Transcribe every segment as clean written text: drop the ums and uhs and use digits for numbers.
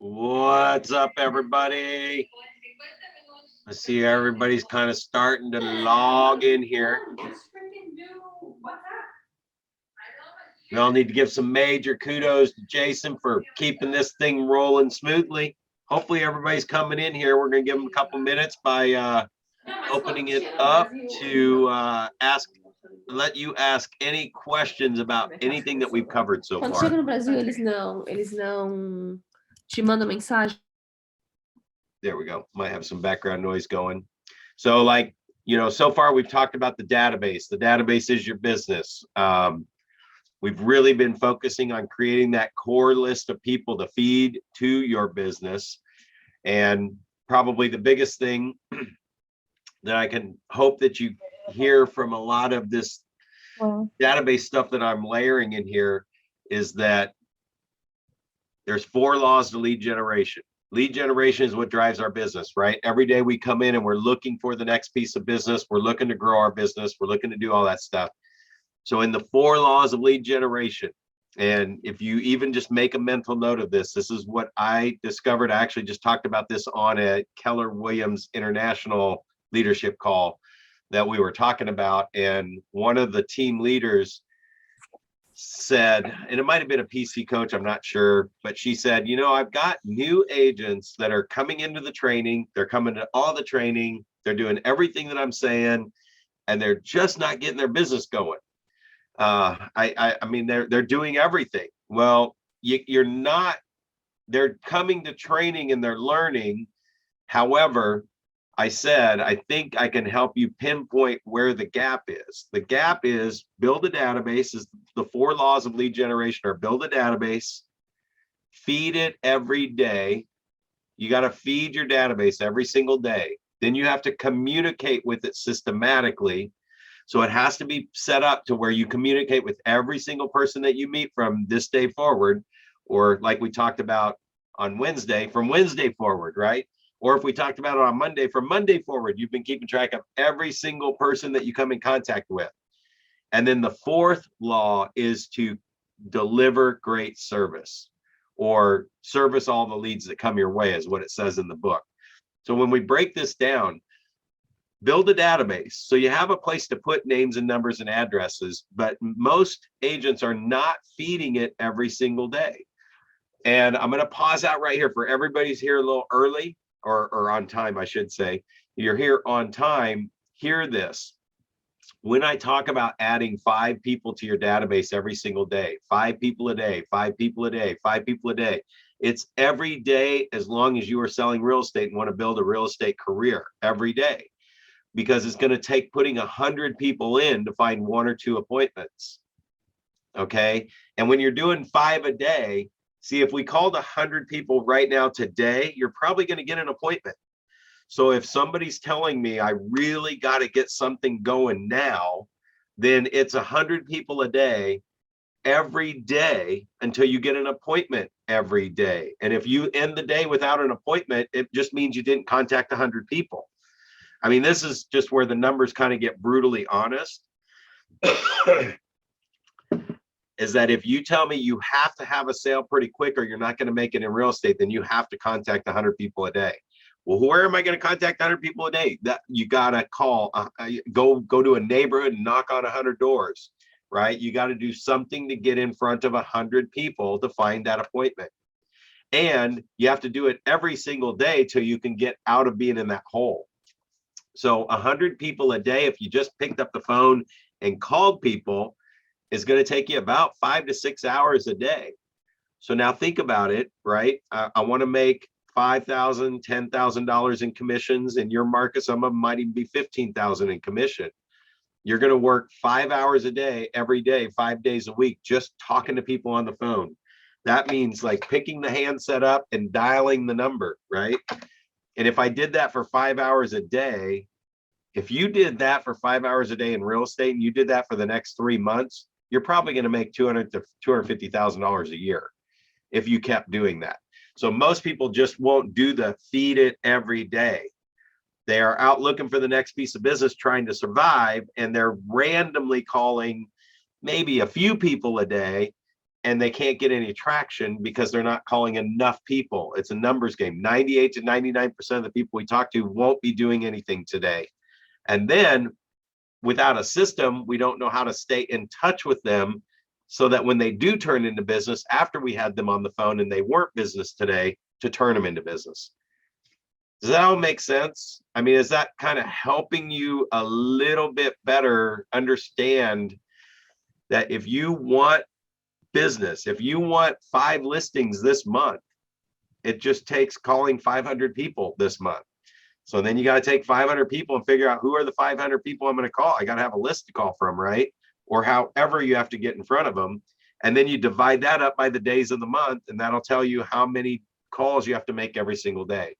What's up, everybody? I see everybody's kind of starting to log in here. We all need to give some major kudos to Jason for keeping this thing rolling smoothly. Hopefully everybody's coming in here. We're going to give them a couple minutes by opening it up to let you ask any questions about anything that we've covered so Quando far. chega no Brasil, eles não te mandam mensagem. There we go. Might have some background noise going. So so far we've talked about the database. The database is your business. We've really been focusing on creating that core list of people to feed to your business. And probably the biggest thing that I can hope that you hear from a lot of this database stuff that I'm layering in here is that there's 4 laws to lead generation. Lead generation is what drives our business, right? Every day we come in and we're looking for the next piece of business. We're looking to grow our business. We're looking to do all that stuff. So in the 4 laws of lead generation, and if you even just make a mental note of this, this is what I discovered. I actually just talked about this on a Keller Williams International leadership call that we were talking about. And one of the team leaders said, and it might have been a PC coach, I'm not sure, but she said, I've got new agents that are coming into the training. They're coming to all the training. They're doing everything that I'm saying, and they're just not getting their business going. I mean, they're doing everything. Well, you're not, they're coming to training and they're learning. However, I said, I think I can help you pinpoint where the gap is. The gap is build a database. Is the 4 laws of lead generation are build a database, feed it every day. You got to feed your database every single day. Then you have to communicate with it systematically. So it has to be set up to where you communicate with every single person that you meet from this day forward, or like we talked about on Wednesday, from Wednesday forward, right? Or if we talked about it on Monday, from Monday forward, you've been keeping track of every single person that you come in contact with. And then the 4th law is to deliver great service, or service all the leads that come your way, is what it says in the book. So when we break this down, build a database. So you have a place to put names and numbers and addresses, but most agents are not feeding it every single day. And I'm going to pause out right here for everybody's here a little early, or on time, I should say. You're here on time. Hear this. When I talk about adding 5 people to your database every single day, 5 people a day, 5 people a day, 5 people a day, it's every day as long as you are selling real estate and want to build a real estate career every day. Because it's going to take putting 100 people in to find 1 or 2 appointments. Okay. And when you're doing 5 a day, see, if we called 100 people right now today, you're probably going to get an appointment. So if somebody's telling me I really got to get something going now, then it's 100 people a day every day until you get an appointment every day. And if you end the day without an appointment, it just means you didn't contact 100 people. I mean, this is just where the numbers kind of get brutally honest. Is that if you tell me you have to have a sale pretty quick or you're not going to make it in real estate, then you have to contact 100 people a day. Well, where am I going to contact 100 people a day? That you got to call, go to a neighborhood and knock on 100 doors, right? You got to do something to get in front of 100 people to find that appointment. And you have to do it every single day till you can get out of being in that hole. So 100 people a day, if you just picked up the phone and called people, is going to take you about 5 to 6 hours a day. So now think about it, right? I want to make $5,000, $10,000 in commissions. In your market, some of them might even be $15,000 in commission. You're going to work 5 hours a day, every day, 5 days a week, just talking to people on the phone. That means like picking the handset up and dialing the number, right? And if I did that for 5 hours a day, if you did that for 5 hours a day in real estate and you did that for the next 3 months, you're probably going to make $200,000 to $250,000 a year if you kept doing that. So most people just won't do the feed it every day. They are out looking for the next piece of business, trying to survive, and they're randomly calling maybe a few people a day and they can't get any traction because they're not calling enough people. It's a numbers game. 98 to 99% of the people we talk to won't be doing anything today. And then without a system, we don't know how to stay in touch with them so that when they do turn into business, after we had them on the phone and they weren't business today, to turn them into business. Does that all make sense? I mean, is that kind of helping you a little bit better understand that if you want business, if you want 5 listings this month, it just takes calling 500 people this month. So then you got to take 500 people and figure out who are the 500 people I'm going to call. I got to have a list to call from, right? Or however you have to get in front of them. And then you divide that up by the days of the month, and that'll tell you how many calls you have to make every single day.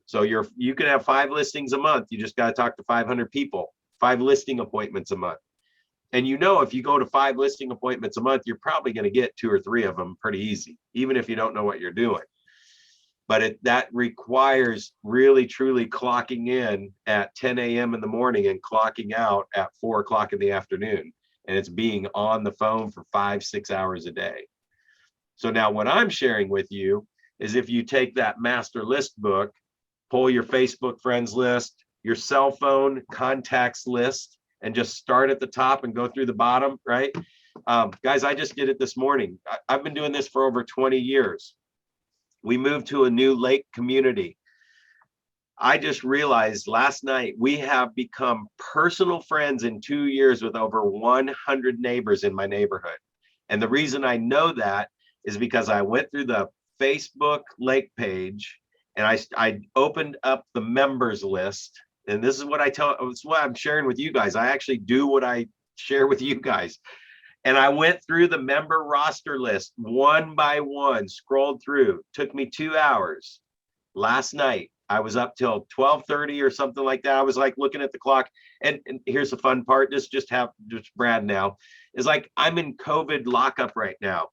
So you can have 5 listings a month. You just got to talk to 500 people, 5 listing appointments a month. And if you go to 5 listing appointments a month, you're probably going to get 2 or 3 of them pretty easy, even if you don't know what you're doing. But that requires really, truly clocking in at 10 a.m. in the morning and clocking out at 4 o'clock in the afternoon. And it's being on the phone for 5-6 hours a day. So now what I'm sharing with you is if you take that master list book, pull your Facebook friends list, your cell phone contacts list, and just start at the top and go through the bottom, right? Guys, I just did it this morning. I've been doing this for over 20 years. We moved to a new lake community. I just realized last night we have become personal friends in 2 years with over 100 neighbors in my neighborhood. And the reason I know that is because I went through the Facebook lake page and I opened up the members list. And this is what it's what I'm sharing with you guys. I actually do what I share with you guys. And I went through the member roster list one by one, scrolled through. Took me 2 hours. Last night, I was up till 12:30 or something like that. I was like looking at the clock. And here's the fun part. Just Brad now. Is like I'm in COVID lockup right now.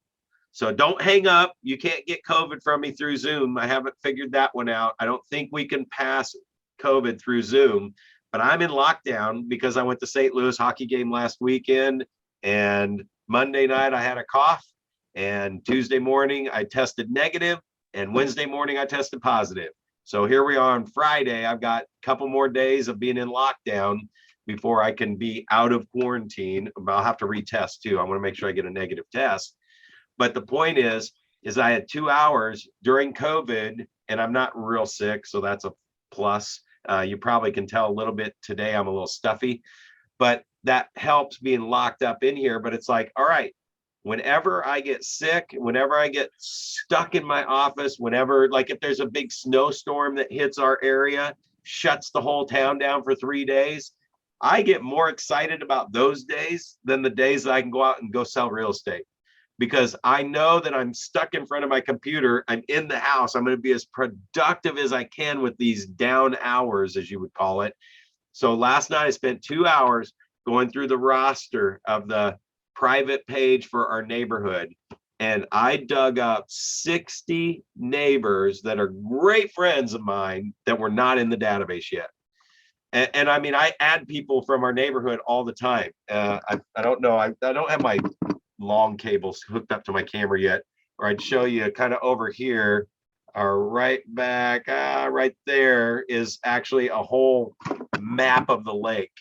So don't hang up. You can't get COVID from me through Zoom. I haven't figured that one out. I don't think we can pass COVID through Zoom, but I'm in lockdown because I went to St. Louis hockey game last weekend. And Monday night I had a cough, and Tuesday morning I tested negative, and Wednesday morning I tested positive. So here we are on Friday. I've got a couple more days of being in lockdown before I can be out of quarantine. I'll have to retest too. I want to make sure I get a negative test. But the point is I had 2 hours during COVID, and I'm not real sick, so that's a plus. You probably can tell a little bit today I'm a little stuffy, but that helps being locked up in here. But it's like, all right, whenever I get sick, whenever I get stuck in my office, whenever, like if there's a big snowstorm that hits our area, shuts the whole town down for 3 days, I get more excited about those days than the days that I can go out and go sell real estate. Because I know that I'm stuck in front of my computer, I'm in the house, I'm going to be as productive as I can with these down hours, as you would call it. So last night I spent 2 hours going through the roster of the private page for our neighborhood. And I dug up 60 neighbors that are great friends of mine that were not in the database yet. And I mean, I add people from our neighborhood all the time. I don't know. I don't have my long cables hooked up to my camera yet, or I'd show you kind of over here. Right back, right there is actually a whole map of the lake.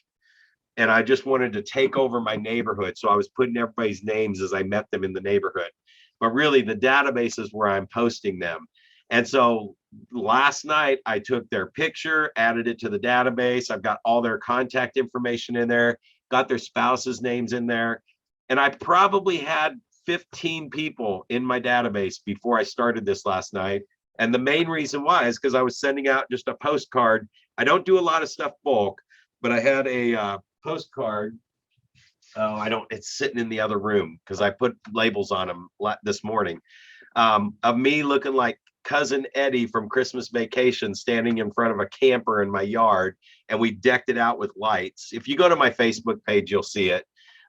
And I just wanted to take over my neighborhood. So I was putting everybody's names as I met them in the neighborhood. But really the database is where I'm posting them. And so last night I took their picture, added it to the database. I've got all their contact information in there, got their spouses' names in there. And I probably had 15 people in my database before I started this last night. And the main reason why is because I was sending out just a postcard. I don't do a lot of stuff bulk, but I had a postcard. It's sitting in the other room because I put labels on them this morning of me looking like Cousin Eddie from Christmas Vacation standing in front of a camper in my yard. And we decked it out with lights. If you go to my Facebook page, you'll see it.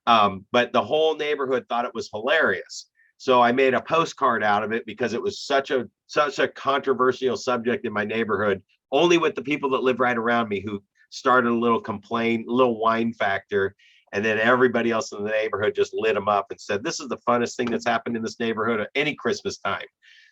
But the whole neighborhood thought it was hilarious. So I made a postcard out of it because it was such a controversial subject in my neighborhood, only with the people that live right around me who started a little complaint, a little whine factor. And then everybody else in the neighborhood just lit them up and said, this is the funnest thing that's happened in this neighborhood at any Christmas time.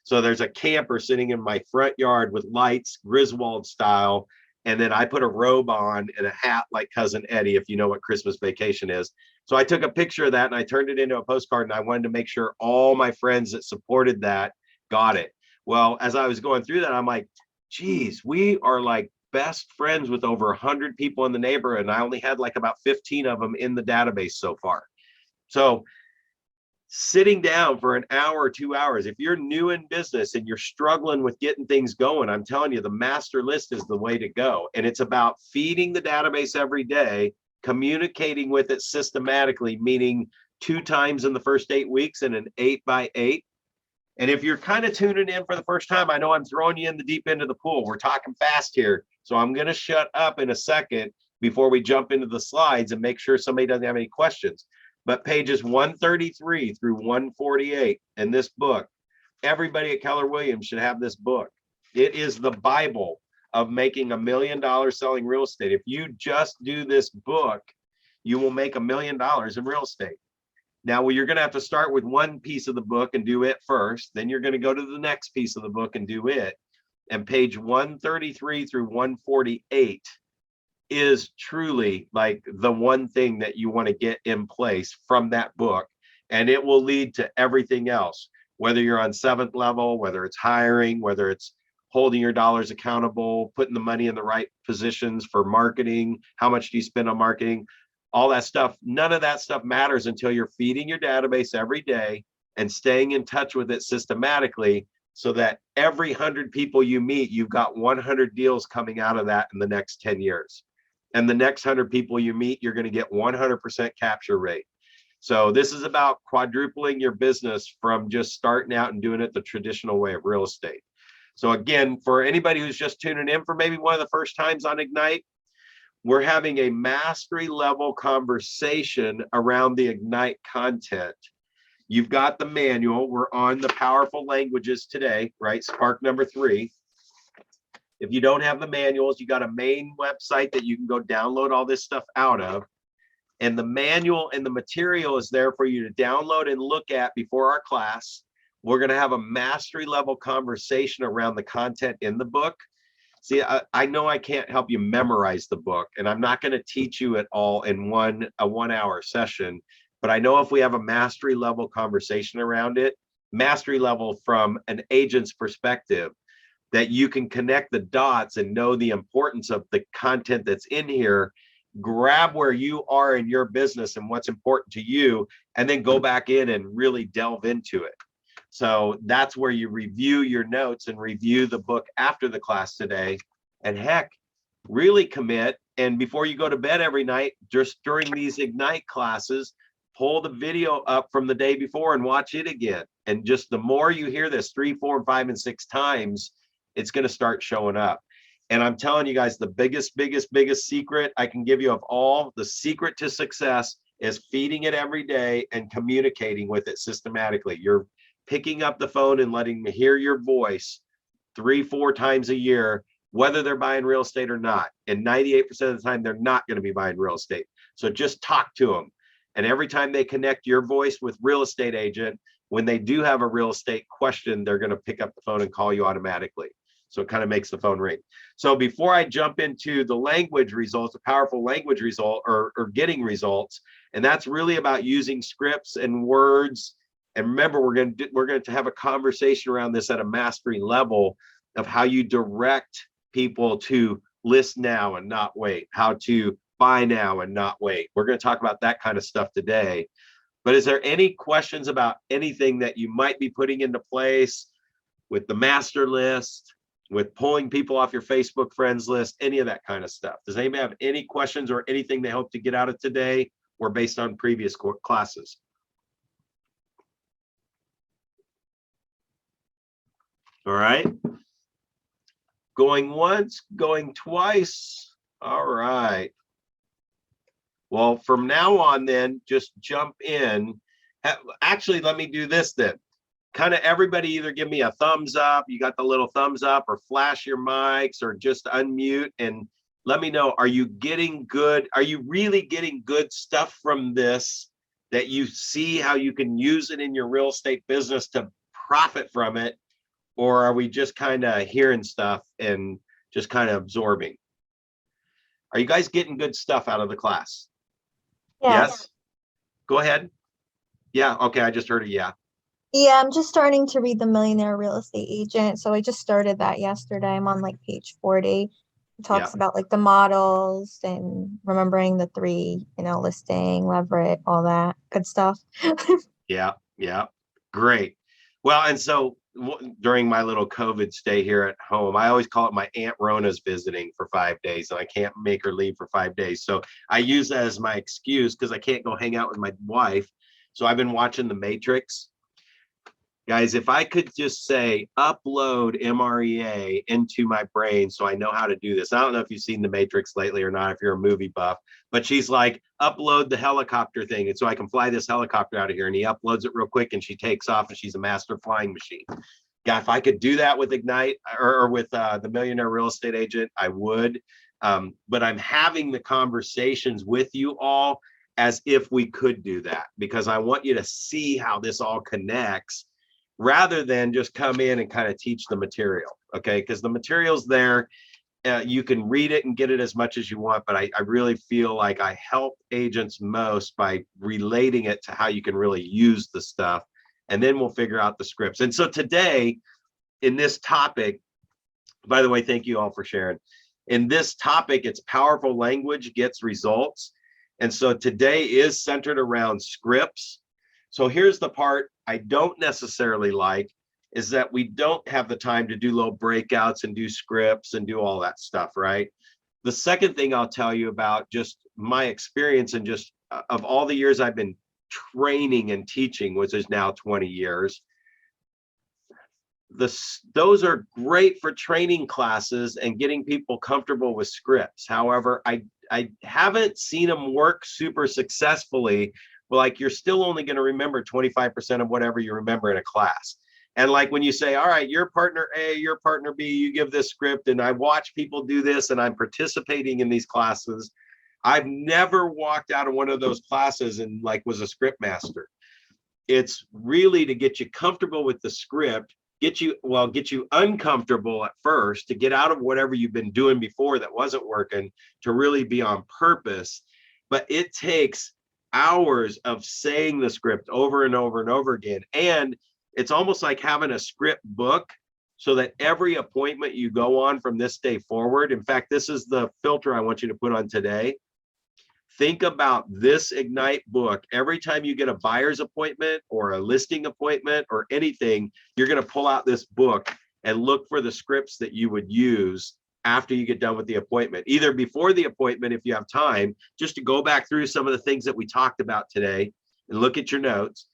So there's a camper sitting in my front yard with lights, Griswold style. And then I put a robe on and a hat like Cousin Eddie, if you know what Christmas Vacation is. So I took a picture of that and I turned it into a postcard, and I wanted to make sure all my friends that supported that got it. Well, as I was going through that, I'm like, geez, we are like best friends with over 100 people in the neighborhood. And I only had like about 15 of them in the database so far. So sitting down for an hour or 2 hours, if you're new in business and you're struggling with getting things going, I'm telling you, the master list is the way to go. And it's about feeding the database every day, communicating with it systematically, meaning 2 times in the first 8 weeks and an 8x8. And if you're kind of tuning in for the first time, I know I'm throwing you in the deep end of the pool. We're talking fast here. So I'm going to shut up in a second before we jump into the slides and make sure somebody doesn't have any questions. But pages 133 through 148 in this book, everybody at Keller Williams should have this book. It is the Bible of making $1 million selling real estate. If you just do this book, you will make $1 million in real estate. Now, well, you're going to have to start with one piece of the book and do it first. Then you're going to go to the next piece of the book and do it. And page 133 through 148 is truly like the one thing that you want to get in place from that book. And it will lead to everything else, whether you're on 7th level, whether it's hiring, whether it's holding your dollars accountable, putting the money in the right positions for marketing, how much do you spend on marketing, all that stuff. None of that stuff matters until you're feeding your database every day and staying in touch with it systematically, so that every 100 people you meet, you've got 100 deals coming out of that in the next 10 years. And the next 100 people you meet, you're going to get 100% capture rate. So this is about quadrupling your business from just starting out and doing it the traditional way of real estate. So again, for anybody who's just tuning in for maybe one of the first times on Ignite, we're having a mastery level conversation around the Ignite content. You've got the manual. We're on the powerful languages today, right? Spark number 3. If you don't have the manuals, you got a main website that you can go download all this stuff out of. And the manual and the material is there for you to download and look at before our class. We're going to have a mastery level conversation around the content in the book. See, I know I can't help you memorize the book, and I'm not going to teach you it all in a 1 hour session. But I know if we have a mastery level conversation around it, mastery level from an agent's perspective, that you can connect the dots and know the importance of the content that's in here, grab where you are in your business and what's important to you, and then go back in and really delve into it. So that's where you review your notes and review the book after the class today. And heck, really commit. And before you go to bed every night, just during these Ignite classes, pull the video up from the day before and watch it again. And just the more you hear this 3, 4, 5, and 6 times, it's going to start showing up. And I'm telling you guys, the biggest secret I can give you of all, the secret to success is feeding it every day and communicating with it systematically. You're picking up the phone and letting me hear your voice 3, 4 times a year, whether they're buying real estate or not. And 98% of the time, they're not going to be buying real estate. So just talk to them. And every time they connect your voice with real estate agent, when they do have a real estate question, they're going to pick up the phone and call you automatically. So it kind of makes the phone ring. So before I jump into the language results, the powerful language result or getting results, and that's really about using scripts and words. And remember, we're going to have a conversation around this at a mastery level of how you direct people to list now and not wait, how to buy now and not wait. We're going to talk about that kind of stuff today. But is there any questions about anything that you might be putting into place with the master list, with pulling people off your Facebook friends list, any of that kind of stuff? Does anybody have any questions or anything they hope to get out of today or based on previous classes? All right. Going once, going twice. All right. Well, from now on, then, just jump in. Actually, let me do this then. Kind of everybody either give me a thumbs up, you got the little thumbs up, or flash your mics, or just unmute and let me know, are you getting good? Are you really getting good stuff from this that you see how you can use it in your real estate business to profit from it? Or are we just kind of hearing stuff and just kind of absorbing? Are you guys getting good stuff out of the class? Yes. Yes? Go ahead. Yeah, okay, I just heard a yeah. Yeah, I'm just starting to read The Millionaire Real Estate Agent. So I just started that yesterday. I'm on like page 40. It Yeah. talks about like the models and remembering the three, listing, leverage, all that good stuff. Yeah, yeah, great. Well, and so during my little COVID stay here at home, I always call it my Aunt Rona's visiting for 5 days, and I can't make her leave for 5 days. So I use that as my excuse because I can't go hang out with my wife. So I've been watching The Matrix. Guys, if I could just say upload MREA into my brain so I know how to do this. I don't know if you've seen The Matrix lately or not, if you're a movie buff, but she's like, upload the helicopter thing. And so I can fly this helicopter out of here. And he uploads it real quick and she takes off and she's a master flying machine. Yeah, if I could do that with Ignite or with the Millionaire Real Estate Agent, I would. But I'm having the conversations with you all as if we could do that because I want you to see how this all connects rather than just come in and kind of teach the material, okay? Because the material's there. You can read it and get it as much as you want, but I really feel like I help agents most by relating it to how you can really use the stuff, and then we'll figure out the scripts. And so today, in this topic, by the way, thank you all for sharing. In this topic, it's powerful language gets results. And so today is centered around scripts. So here's the part I don't necessarily like is that we don't have the time to do little breakouts and do scripts and do all that stuff, right? The second thing I'll tell you about just my experience and just of all the years I've been training and teaching, which is now 20 years, those are great for training classes and getting people comfortable with scripts. However, I haven't seen them work super successfully. Like you're still only going to remember 25% of whatever you remember in a class. And like when you say, all right, you're partner A, you're partner B, you give this script, and I watch people do this and I'm participating in these classes. I've never walked out of one of those classes and like was a script master. It's really to get you comfortable with the script, get you uncomfortable at first to get out of whatever you've been doing before that wasn't working to really be on purpose. But it takes hours of saying the script over and over and over again. And it's almost like having a script book so that every appointment you go on from this day forward, in fact, this is the filter I want you to put on today. Think about this Ignite book. Every time you get a buyer's appointment or a listing appointment or anything, you're going to pull out this book and look for the scripts that you would use after you get done with the appointment, either before the appointment, if you have time, just to go back through some of the things that we talked about today and look at your notes,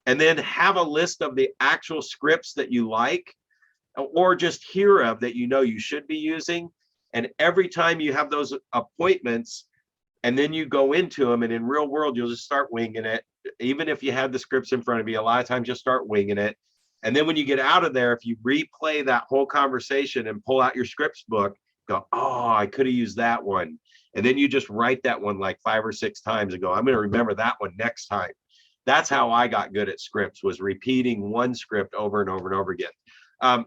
and then have a list of the actual scripts that you like or just hear of that you know you should be using. And every time you have those appointments and then you go into them, and in real world, you'll just start winging it. Even if you have the scripts in front of you, a lot of times you'll start winging it. And then when you get out of there, if you replay that whole conversation and pull out your scripts book, go, oh, I could have used that one. And then you just write that one like 5 or 6 times and go, I'm going to remember that one next time. That's how I got good at scripts, was repeating one script over and over and over again.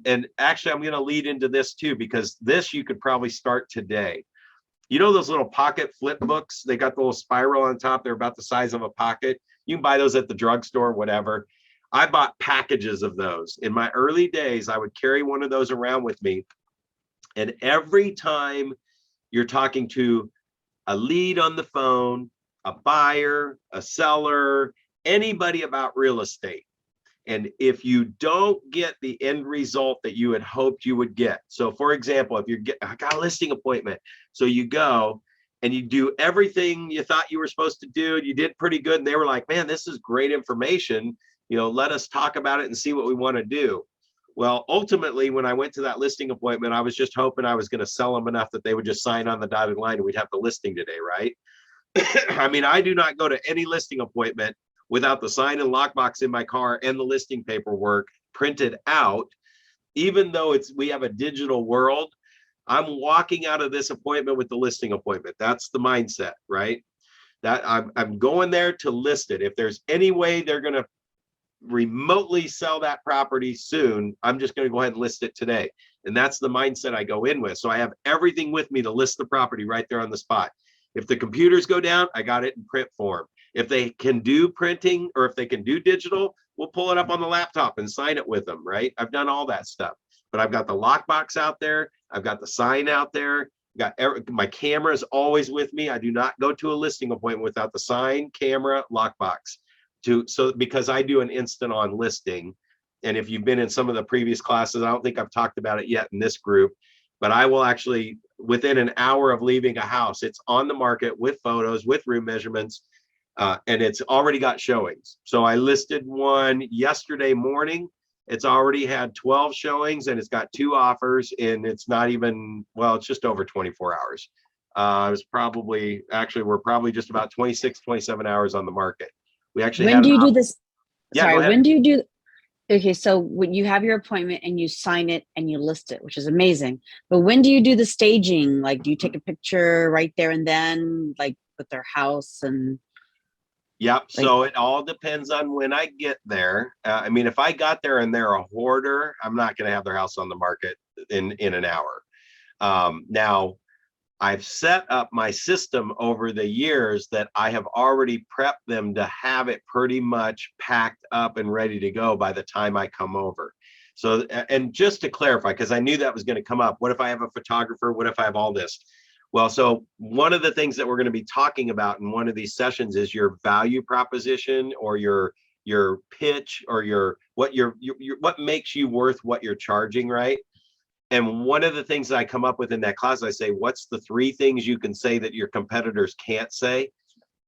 And actually, I'm going to lead into this too, because this you could probably start today. You know those little pocket flip books? They got the little spiral on top. They're about the size of a pocket. You can buy those at the drugstore, whatever. I bought packages of those. In my early days, I would carry one of those around with me. And every time you're talking to a lead on the phone, a buyer, a seller, anybody about real estate, and if you don't get the end result that you had hoped you would get. So for example, if I got a listing appointment, so you go and you do everything you thought you were supposed to do, and you did pretty good, and they were like, man, this is great information. Let us talk about it and see what we want to do. Well, ultimately, when I went to that listing appointment, I was just hoping I was going to sell them enough that they would just sign on the dotted line and we'd have the listing today, right? I mean, I do not go to any listing appointment without the sign and lockbox in my car and the listing paperwork printed out, even though we have a digital world. I'm walking out of this appointment with the listing appointment. That's the mindset, right? That I'm going there to list it. If there's any way they're going to remotely sell that property soon, I'm just going to go ahead and list it today. And that's the mindset I go in with. So I have everything with me to list the property right there on the spot. If the computers go down, I got it in print form. If they can do printing or if they can do digital, we'll pull it up on the laptop and sign it with them, right? I've done all that stuff, but I've got the lockbox out there. I've got the sign out there. My camera is always with me. I do not go to a listing appointment without the sign, camera, lockbox. Because I do an instant on listing. And if you've been in some of the previous classes, I don't think I've talked about it yet in this group, but I will actually, within an hour of leaving a house, it's on the market with photos, with room measurements, and it's already got showings. So I listed one yesterday morning. It's already had 12 showings and it's got 2 offers, and it's not even, well, it's just over 24 hours. We're probably just about 26, 27 hours on the market. We actually When do you do this? Yeah, Sorry, when do you do? Okay, so when you have your appointment and you sign it and you list it, which is amazing. But when do you do the staging? Like, do you take a picture right there and then, like with their house and? Yep. Like, so it all depends on when I get there. I mean, if I got there and they're a hoarder, I'm not going to have their house on the market in an hour. Now, I've set up my system over the years that I have already prepped them to have it pretty much packed up and ready to go by the time I come over. So, and just to clarify, because I knew that was going to come up, what if I have a photographer? What if I have all this? Well, so one of the things that we're going to be talking about in one of these sessions is your value proposition, or your pitch, or what makes you worth what you're charging, right? And one of the things that I come up with in that class, I say, what's the 3 things you can say that your competitors can't say?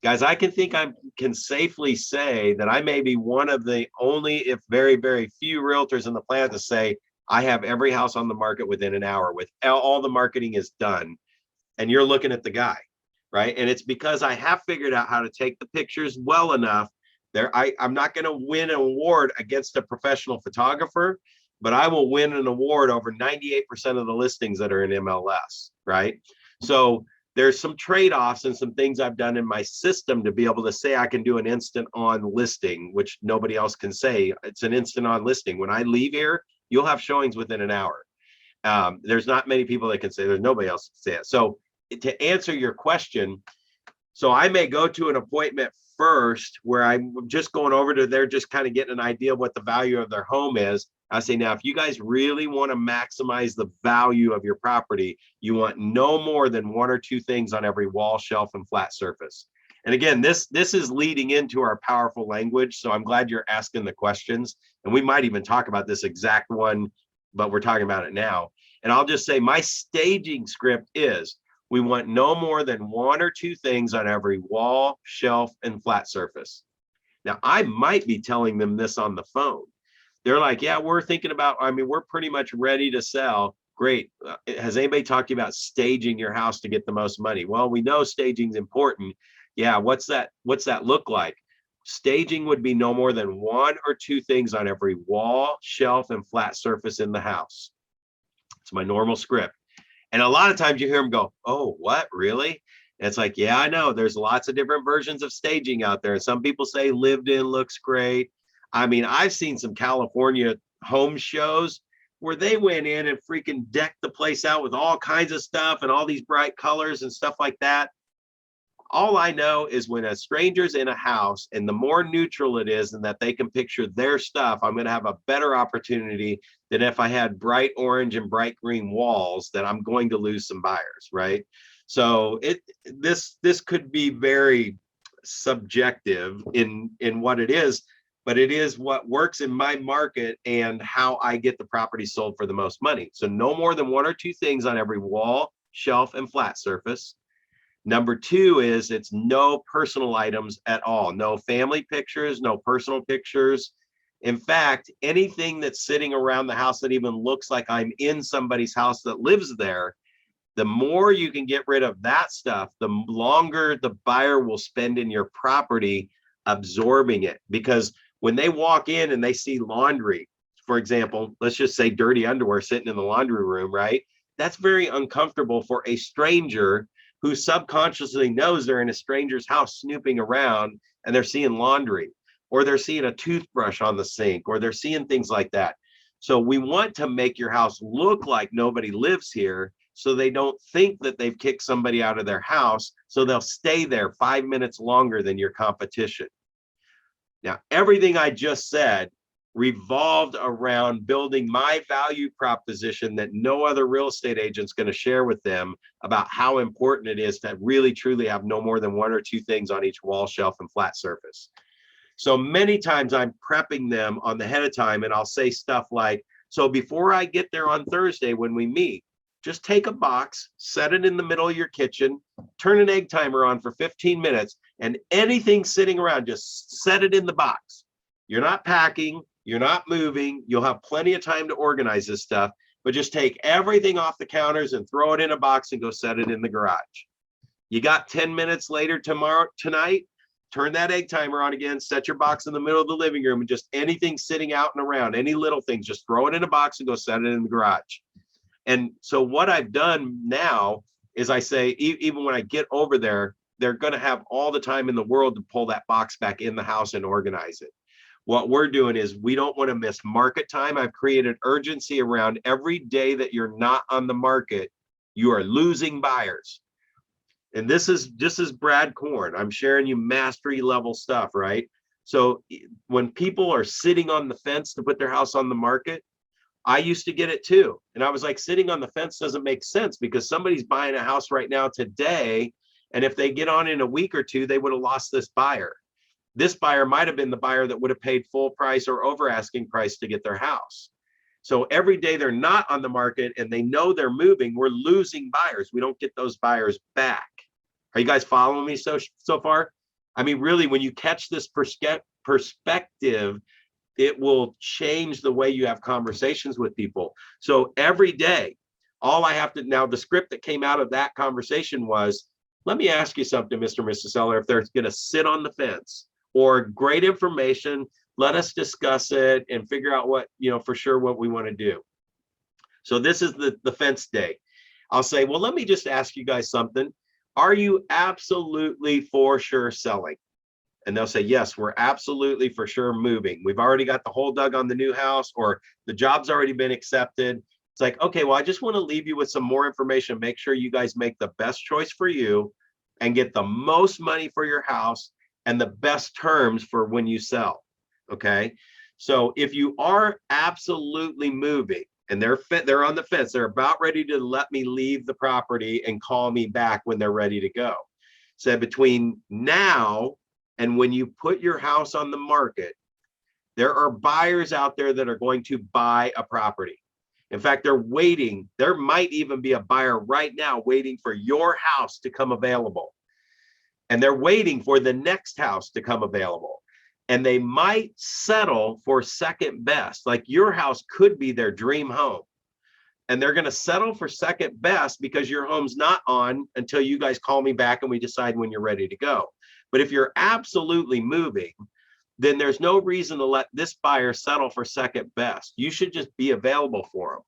Guys, I can safely say that I may be one of the only, if very, very few realtors on the planet to say, I have every house on the market within an hour with all the marketing is done. And you're looking at the guy, right? And it's because I have figured out how to take the pictures well enough. I'm not going to win an award against a professional photographer, but I will win an award over 98% of the listings that are in MLS, right? So there's some trade-offs and some things I've done in my system to be able to say I can do an instant on listing, which nobody else can say. It's an instant on listing. When I leave here, you'll have showings within an hour. There's not many people that can say, there's nobody else can say it. So to answer your question, so I may go to an appointment first where I'm just going over to, they're just kind of getting an idea of what the value of their home is. I say, now, if you guys really want to maximize the value of your property, you want no more than 1 or 2 things on every wall, shelf, and flat surface. And again, this is leading into our powerful language. So I'm glad you're asking the questions. And we might even talk about this exact one, but we're talking about it now. And I'll just say my staging script is, we want no more than 1 or 2 things on every wall, shelf, and flat surface. Now, I might be telling them this on the phone. They're like, yeah, we're thinking about, we're pretty much ready to sell. Great. Has anybody talked to you about staging your house to get the most money? Well, we know staging is important. Yeah, what's that look like? Staging would be no more than 1 or 2 things on every wall, shelf, and flat surface in the house. It's my normal script. And a lot of times you hear them go, oh, what, really? And it's like, yeah, I know. There's lots of different versions of staging out there. Some people say lived in looks great. I've seen some California home shows where they went in and freaking decked the place out with all kinds of stuff and all these bright colors and stuff like that. All I know is when a stranger's in a house, and the more neutral it is and that they can picture their stuff, I'm going to have a better opportunity than if I had bright orange and bright green walls, that I'm going to lose some buyers, right? So this could be very subjective in what it is, but it is what works in my market and how I get the property sold for the most money. So no more than 1 or 2 things on every wall, shelf, and flat surface. Number 2 is it's no personal items at all. No family pictures, no personal pictures. In fact, anything that's sitting around the house that even looks like I'm in somebody's house that lives there, the more you can get rid of that stuff, the longer the buyer will spend in your property absorbing it. Because when they walk in and they see laundry, for example, let's just say dirty underwear sitting in the laundry room, right? that's very uncomfortable for a stranger who subconsciously knows they're in a stranger's house snooping around and they're seeing laundry, or they're seeing a toothbrush on the sink, or they're seeing things like that. So we want to make your house look like nobody lives here, so they don't think that they've kicked somebody out of their house, so they'll stay there 5 minutes longer than your competition. Now, everything I just said revolved around building my value proposition that no other real estate agent's going to share with them about how important it is to really truly have no more than 1 or 2 things on each wall, shelf, and flat surface. So many times I'm prepping them on the head of time, and I'll say stuff like, so before I get there on Thursday when we meet, just take a box, set it in the middle of your kitchen, turn an egg timer on for 15 minutes, and anything sitting around, just set it in the box. You're not packing, you're not moving, you'll have plenty of time to organize this stuff, but just take everything off the counters and throw it in a box and go set it in the garage. You got 10 minutes later tonight, turn that egg timer on again, set your box in the middle of the living room, and just anything sitting out and around, any little things, just throw it in a box and go set it in the garage. And so what I've done now is I say, even when I get over there, they're going to have all the time in the world to pull that box back in the house and organize it. What we're doing is we don't want to miss market time. I've created urgency around every day that you're not on the market, you are losing buyers. And this is Brad Korn. I'm sharing you mastery level stuff, right? So when people are sitting on the fence to put their house on the market, I used to get it too. And I was like, sitting on the fence doesn't make sense, because somebody's buying a house right now today. And if they get on in a week or two, they would have lost this buyer. This buyer might have been the buyer that would have paid full price or over asking price to get their house. So every day they're not on the market and they know they're moving, we're losing buyers. We don't get those buyers back. Are you guys following me so far? I mean, really, when you catch this perspective, it will change the way you have conversations with people. So every day, all I have to, now the script that came out of that conversation was, let me ask you something, Mr. and Mrs. Seller, if they're going to sit on the fence, or great information, let us discuss it and figure out what, for sure what we want to do. So this is the fence day. I'll say, well, let me just ask you guys something. Are you absolutely for sure selling? And they'll say, yes, we're absolutely for sure moving. We've already got the hole dug on the new house, or the job's already been accepted. It's like, okay, well, I just want to leave you with some more information. Make sure you guys make the best choice for you and get the most money for your house and the best terms for when you sell. Okay. So if you are absolutely moving and they're on the fence, they're about ready to let me leave the property and call me back when they're ready to go. So between now and when you put your house on the market, there are buyers out there that are going to buy a property. In fact, they're waiting. There might even be a buyer right now waiting for your house to come available. And they're waiting for the next house to come available. And they might settle for second best. Like your house could be their dream home. And they're going to settle for second best because your home's not on until you guys call me back and we decide when you're ready to go. But if you're absolutely moving, then there's no reason to let this buyer settle for second best. You should just be available for them.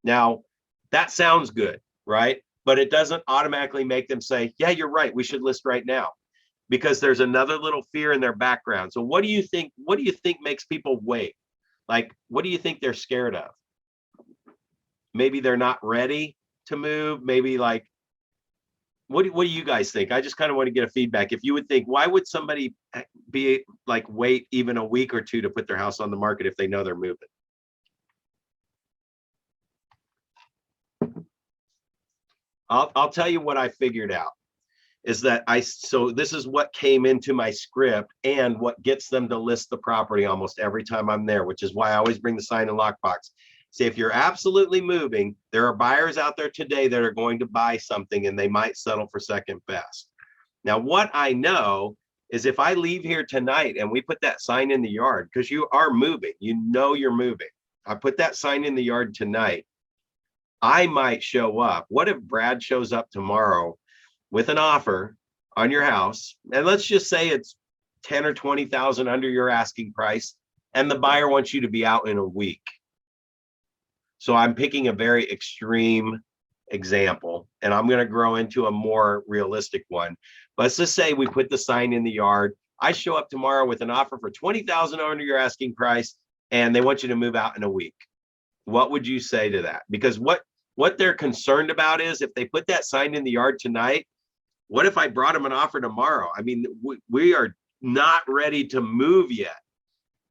Now, that sounds good, right? But it doesn't automatically make them say, yeah, you're right, we should list right now. Because there's another little fear in their background. So what do you think makes people wait? Like, what do you think they're scared of? Maybe they're not ready to move. Maybe like, what do you guys think? I just kind of want to get a feedback. If you would think, why would somebody be like, wait even a week or two to put their house on the market if they know they're moving? I'll tell you what I figured out is that so this is what came into my script and what gets them to list the property almost every time I'm there, which is why I always bring the sign and lockbox. Say, if you're absolutely moving, there are buyers out there today that are going to buy something and they might settle for second best. Now, what I know is if I leave here tonight and we put that sign in the yard, because you are moving, you know you're moving. I put that sign in the yard tonight. I might show up. What if Brad shows up tomorrow with an offer on your house? And let's just say it's 10 or 20,000 under your asking price, and the buyer wants you to be out in a week. So I'm picking a very extreme example, and I'm going to grow into a more realistic one. But let's just say we put the sign in the yard. I show up tomorrow with an offer for $20,000 under your asking price, and they want you to move out in a week. What would you say to that? Because what they're concerned about is if they put that sign in the yard tonight, what if I brought them an offer tomorrow? I mean, we are not ready to move yet.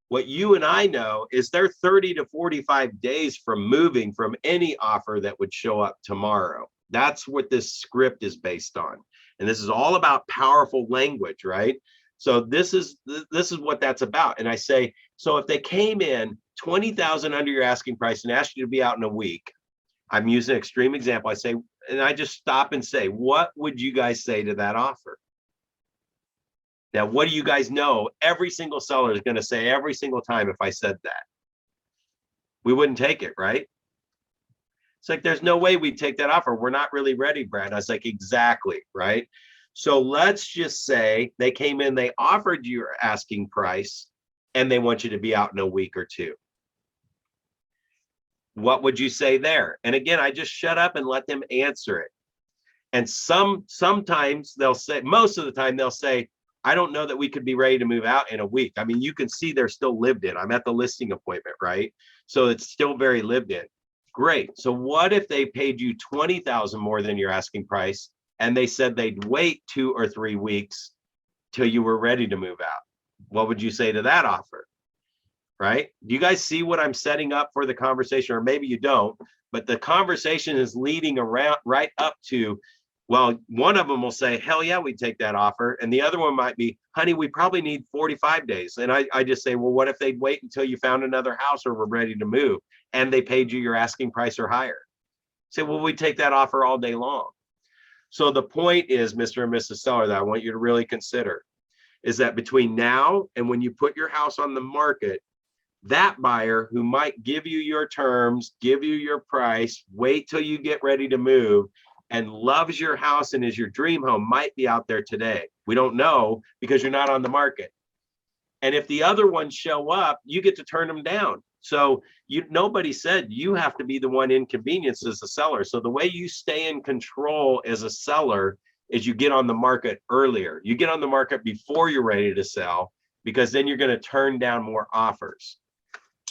What you and I know is they're 30 to 45 days from moving from any offer that would show up tomorrow. That's what this script is based on. And this is all about powerful language, right? So this is what that's about. And I say, so if they came in 20,000 under your asking price and asked you to be out in a week, I'm using an extreme example. I say, and I just stop and say, what would you guys say to that offer? Now, what do you guys know? Every single seller is going to say every single time if I said that. We wouldn't take it, right? It's like, there's no way we'd take that offer. We're not really ready, Brad. I was like, exactly, right? So let's just say they came in, they offered you your asking price, and they want you to be out in a week or two. What would you say there? And again, I just shut up and let them answer it. And sometimes they'll say, most of the time they'll say, I don't know that we could be ready to move out in a week. I mean, you can see they're still lived in. I'm at the listing appointment, right? So it's still very lived in. Great. So what if they paid you $20,000 more than your asking price, and they said they'd wait 2 or 3 weeks till you were ready to move out? What would you say to that offer? Right? Do you guys see what I'm setting up for the conversation? Or maybe you don't, but the conversation is leading around right up to, well, one of them will say, hell yeah, we'd take that offer. And the other one might be, honey, we probably need 45 days. And I just say, well, what if they'd wait until you found another house or were ready to move and they paid you your asking price or higher? Say, well, we take that offer all day long. So the point is, Mr. and Mrs. Seller, that I want you to really consider is that between now and when you put your house on the market, that buyer who might give you your terms, give you your price, wait till you get ready to move, and loves your house and is your dream home might be out there today. We don't know because you're not on the market. And if the other ones show up, you get to turn them down. So nobody said you have to be the one inconvenienced as a seller. So the way you stay in control as a seller is you get on the market earlier. You get on the market before you're ready to sell, because then you're going to turn down more offers.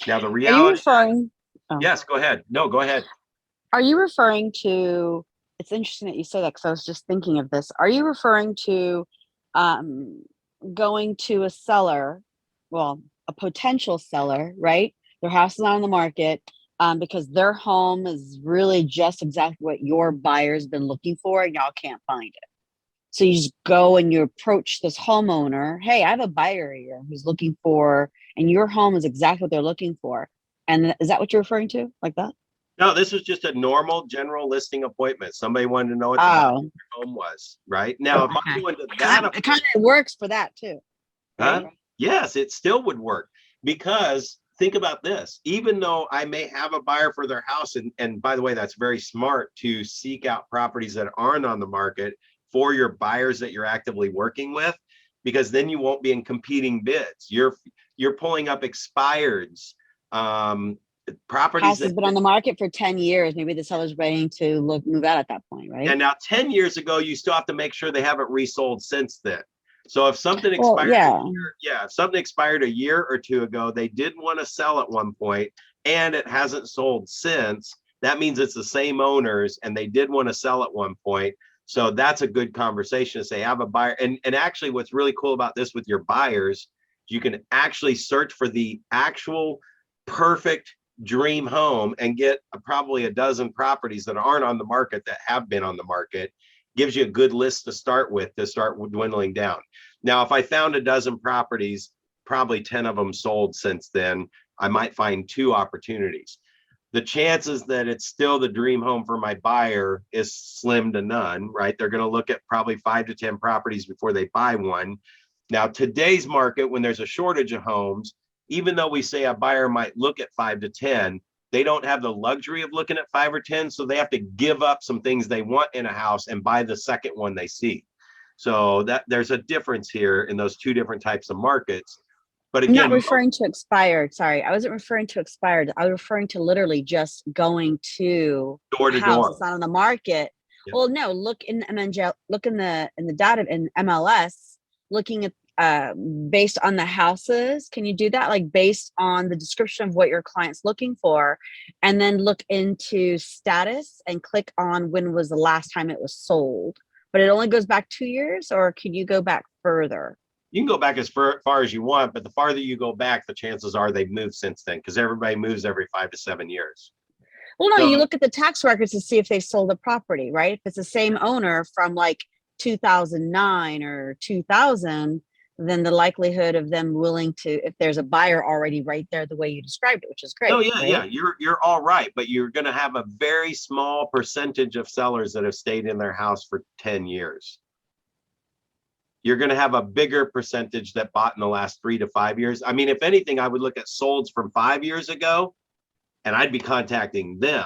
Now the reality. Are you referring? Oh. Yes, go ahead. No, go ahead. Are you referring to? It's interesting that you say that, because I was just thinking of this. Are you referring to going to a seller, well, a potential seller, right? Their house is not on the market because their home is really just exactly what your buyer's been looking for, and y'all can't find it. So you just go and you approach this homeowner. Hey, I have a buyer here who's looking for, and your home is exactly what they're looking for. And is that what you're referring to, like that? No, this was just a normal general listing appointment. Somebody wanted to know what the home was, right? Now, if I'm going to that, it kind of works for that too. Huh? Yes, it still would work, because think about this. Even though I may have a buyer for their house, and by the way, that's very smart to seek out properties that aren't on the market for your buyers that you're actively working with, because then you won't be in competing bids. You're pulling up expireds, properties house has been on the market for 10 years. Maybe the seller's ready to move out at that point, right? And now 10 years ago, you still have to make sure they haven't resold since then. So if something expired, if something expired a year or two ago, they did want to sell at one point and it hasn't sold since, that means it's the same owners and they did want to sell at one point. So that's a good conversation to say, have a buyer. And actually what's really cool about this with your buyers, you can actually search for the actual perfect dream home and get probably a dozen properties that aren't on the market that have been on the market. Gives you a good list to start with, to start dwindling down. Now, if I found a dozen properties, probably 10 of them sold since then, I might find 2 opportunities. The chances that it's still the dream home for my buyer is slim to none, right? They're going to look at probably 5 to 10 properties before they buy one. Now, today's market, when there's a shortage of homes, even though we say a buyer might look at 5 to 10, they don't have the luxury of looking at 5 or 10. So they have to give up some things they want in a house and buy the second one they see. So that there's a difference here in those 2 different types of markets. But I'm not again, referring to expired. Sorry, I wasn't referring to expired. I was referring to literally just going to door a to house door. that's not on the market. Yep. Well, no, look in MNJ, look in the data in MLS, looking at based on the houses. Can you do that? Like based on the description of what your client's looking for, and then look into status and click on when was the last time it was sold. But it only goes back 2 years, or can you go back further? You can go back as far as you want, but the farther you go back, the chances are they've moved since then, because everybody moves every 5 to 7 years. Well, no, So- you look at the tax records to see if they sold the property, right? If it's the same owner from like 2009 or 2000, then the likelihood of them willing to, if there's a buyer already right there, the way you described it, which is great. Oh yeah, right? yeah, you're all right, but you're going to have a very small percentage of sellers that have stayed in their house for 10 years. You're going to have a bigger percentage that bought in the last 3 to 5 years. I mean, if anything, I would look at solds from 5 years ago, and I'd be contacting them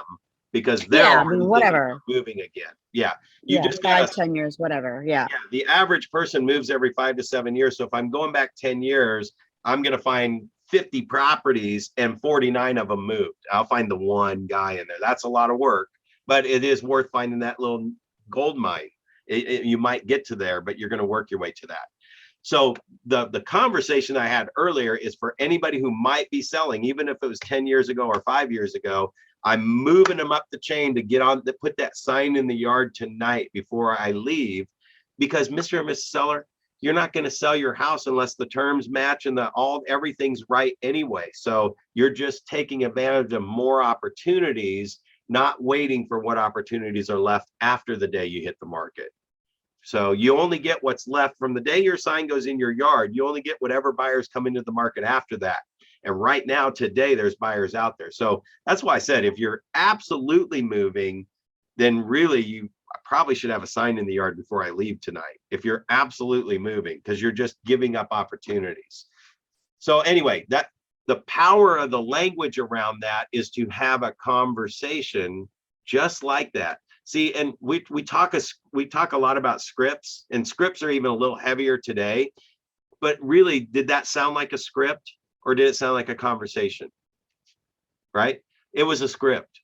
because they're Yeah, I already mean, thinking whatever. about moving again. Yeah, you Yeah, just got 5-10 years, whatever. Yeah. yeah, the average person moves every 5 to 7 years. So if I'm going back 10 years, I'm going to find 50 properties and 49 of them moved. I'll find the one guy in there. That's a lot of work, but it is worth finding that little gold mine. You might get to there, but you're going to work your way to that. So the conversation I had earlier is for anybody who might be selling, even if it was 10 years ago or 5 years ago. I'm moving them up the chain to get on to put that sign in the yard tonight before I leave, because Mr. and Mrs. Seller, you're not going to sell your house unless the terms match and everything's right anyway. So you're just taking advantage of more opportunities, not waiting for what opportunities are left after the day you hit the market. So you only get what's left from the day your sign goes in your yard. You only get whatever buyers come into the market after that. And right now, today, there's buyers out there. So that's why I said, if you're absolutely moving, then really you probably should have a sign in the yard before I leave tonight. If you're absolutely moving, because you're just giving up opportunities. So anyway, that the power of the language around that is to have a conversation just like that. See, and we talk a lot about scripts, and scripts are even a little heavier today. But really, did that sound like a script, or did it sound like a conversation? Right? It was a script.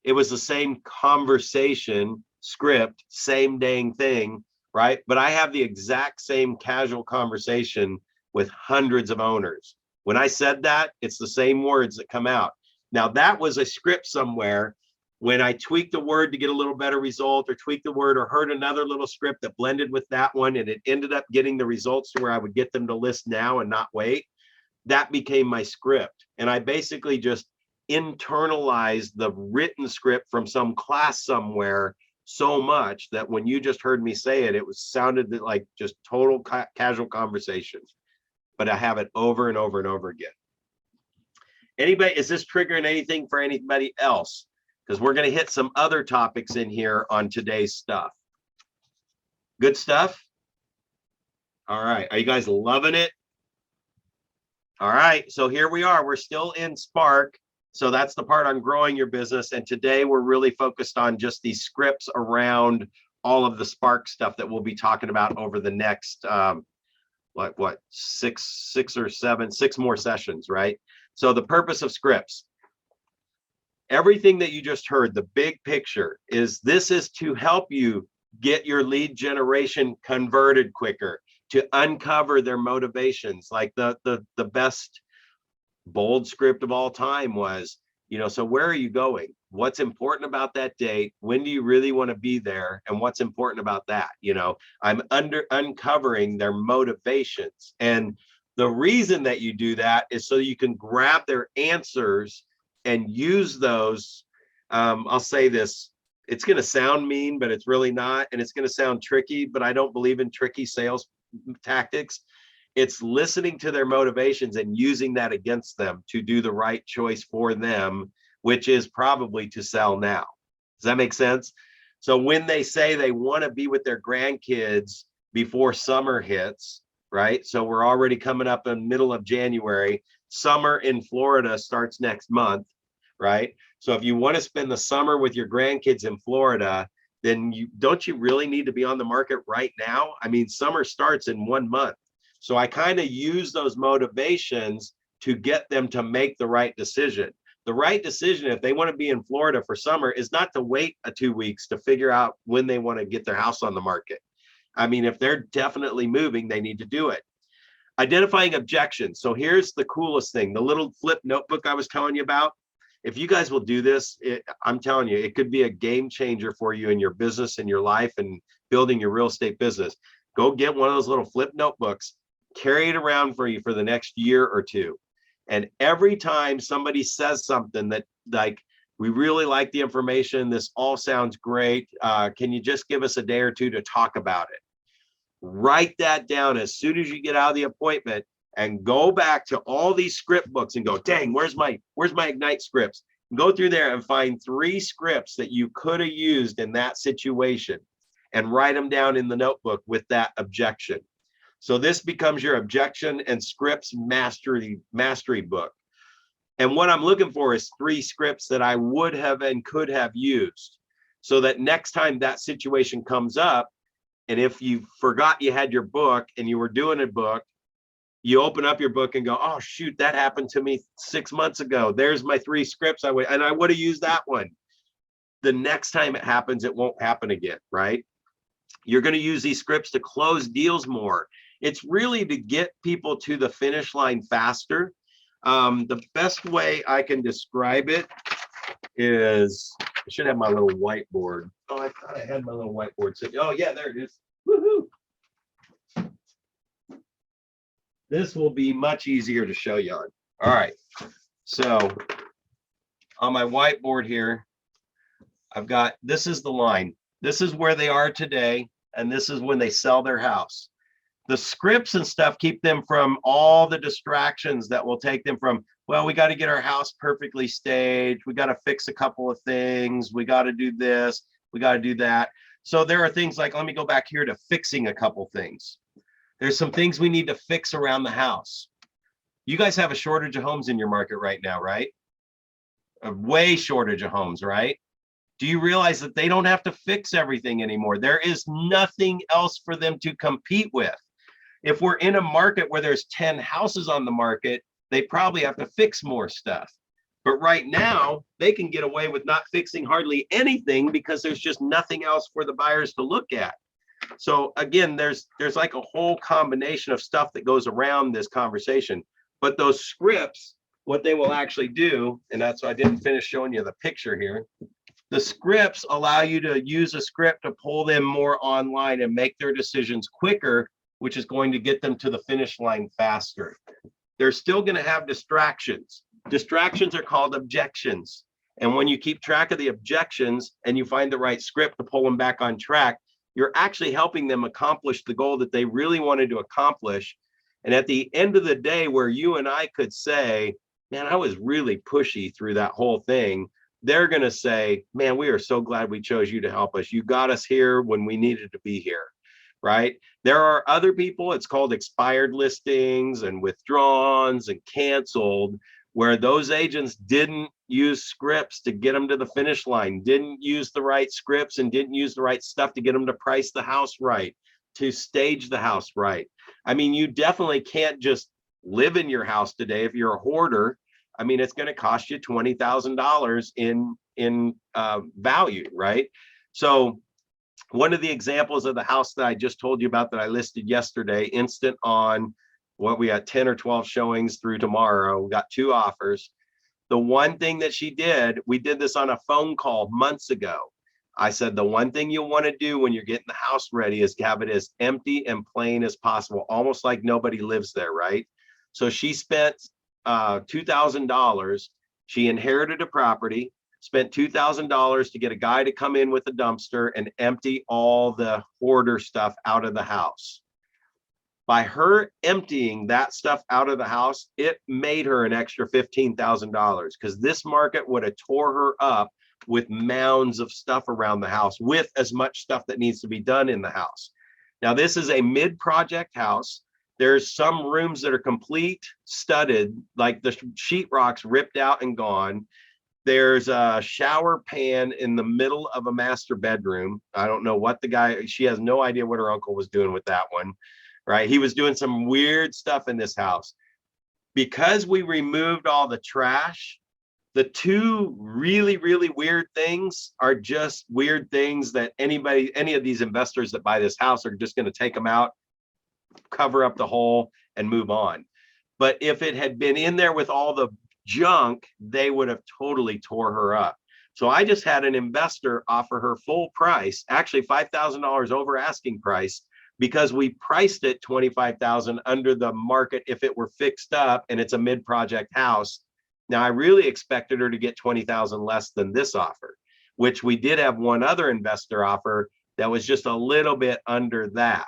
It was the same conversation, script, same dang thing, right? But I have the exact same casual conversation with hundreds of owners. When I said that, it's the same words that come out. Now, that was a script somewhere. When I tweaked the word to get a little better result, or tweaked the word, or heard another little script that blended with that one, and it ended up getting the results to where I would get them to list now and not wait, that became my script. And I basically just internalized the written script from some class somewhere so much that when you just heard me say it, sounded like just total casual conversation. But I have it over and over and over again. Anybody, is this triggering anything for anybody else? Because we're going to hit some other topics in here on today's stuff. Good stuff? All right. Are you guys loving it? All right. So here we are. We're still in Spark. So that's the part on growing your business. And today we're really focused on just these scripts around all of the Spark stuff that we'll be talking about over the next, six more sessions, right? So the purpose of scripts. Everything that you just heard, the big picture is to help you get your lead generation converted quicker, to uncover their motivations. Like the best bold script of all time was, so where are you going? What's important about that date? When do you really want to be there? And what's important about that? I'm uncovering their motivations. And the reason that you do that is so you can grab their answers and use those. I'll say this, it's going to sound mean, but it's really not. And it's going to sound tricky, but I don't believe in tricky sales tactics. It's listening to their motivations and using that against them to do the right choice for them, which is probably to sell now. Does that make sense? So when they say they want to be with their grandkids before summer hits, right? So we're already coming up in the middle of January. Summer in Florida starts next month, right? So if you want to spend the summer with your grandkids in Florida, then don't you really need to be on the market right now? I mean, summer starts in 1 month. So I kind of use those motivations to get them to make the right decision. The right decision, if they want to be in Florida for summer, is not to wait 2 weeks to figure out when they want to get their house on the market. I mean, if they're definitely moving, they need to do it. Identifying objections. So here's the coolest thing, the little flip notebook I was telling you about. If you guys will do this, I'm telling you, it could be a game changer for you in your business and your life and building your real estate business. Go get one of those little flip notebooks, carry it around for you for the next year or two. And every time somebody says something that, like, we really like the information, this all sounds great, can you just give us a day or two to talk about it? Write that down as soon as you get out of the appointment, and go back to all these script books and go, dang, where's my Ignite scripts? Go through there and find 3 scripts that you could have used in that situation and write them down in the notebook with that objection. So this becomes your objection and scripts mastery book. And what I'm looking for is 3 scripts that I would have and could have used, so that next time that situation comes up, and if you forgot you had your book and you were doing a book, you open up your book and go, oh shoot, that happened to me 6 months ago. There's my 3 scripts I would have used that one. The next time it happens, it won't happen again, right? You're going to use these scripts to close deals more. It's really to get people to the finish line faster. The best way I can describe it is, I should have my little whiteboard. Oh, I thought I had my little whiteboard sitting. Oh yeah, there it is. Woohoo! This will be much easier to show you on. All right, so on my whiteboard here, I've got, this is the line. This is where they are today, and this is when they sell their house. The scripts and stuff keep them from all the distractions that will take them from, well, we got to get our house perfectly staged. We got to fix a couple of things. We got to do this. We got to do that. So there are things like, let me go back here to fixing a couple things. There's some things we need to fix around the house. You guys have a shortage of homes in your market right now, right? A way shortage of homes, right? Do you realize that they don't have to fix everything anymore? There is nothing else for them to compete with. If we're in a market where there's 10 houses on the market, they probably have to fix more stuff. But right now, they can get away with not fixing hardly anything because there's just nothing else for the buyers to look at. So again, there's like a whole combination of stuff that goes around this conversation. But those scripts, what they will actually do, and that's why I didn't finish showing you the picture here. The scripts allow you to use a script to pull them more online and make their decisions quicker, which is going to get them to the finish line faster. They're still going to have distractions. Distractions are called objections. And when you keep track of the objections and you find the right script to pull them back on track, you're actually helping them accomplish the goal that they really wanted to accomplish. And at the end of the day, where you and I could say, man, I was really pushy through that whole thing, they're going to say, man, we are so glad we chose you to help us. You got us here when we needed to be here, right? There are other people, it's called expired listings and withdrawns and canceled, where those agents didn't use scripts to get them to the finish line, didn't use the right scripts and didn't use the right stuff to get them to price the house right, to stage the house right. I mean, you definitely can't just live in your house today if you're a hoarder. I mean, it's going to cost you $20,000 in value, right? So one of the examples of the house that I just told you about that I listed yesterday, instant on, what we got 10 or 12 showings through tomorrow. We got 2 offers. The one thing that she did, we did this on a phone call months ago. I said, the one thing you'll want to do when you're getting the house ready is to have it as empty and plain as possible, almost like nobody lives there, right? So she spent $2,000. She inherited a property, spent $2,000 to get a guy to come in with a dumpster and empty all the hoarder stuff out of the house. By her emptying that stuff out of the house, it made her an extra $15,000, because this market would have tore her up with mounds of stuff around the house, with as much stuff that needs to be done in the house. Now, this is a mid-project house. There's some rooms that are complete studded, like the sheetrock's ripped out and gone. There's a shower pan in the middle of a master bedroom. I don't know what the guy, she has no idea what her uncle was doing with that one. right? He was doing some weird stuff in this house. Because we removed all the trash, the two really, really weird things are just weird things that any of these investors that buy this house are just going to take them out, cover up the hole, and move on. But if it had been in there with all the junk, they would have totally tore her up. So I just had an investor offer her full price, actually $5,000 over asking price, because we priced it $25,000 under the market if it were fixed up and it's a mid-project house. Now I really expected her to get $20,000 less than this offer, which we did have one other investor offer that was just a little bit under that.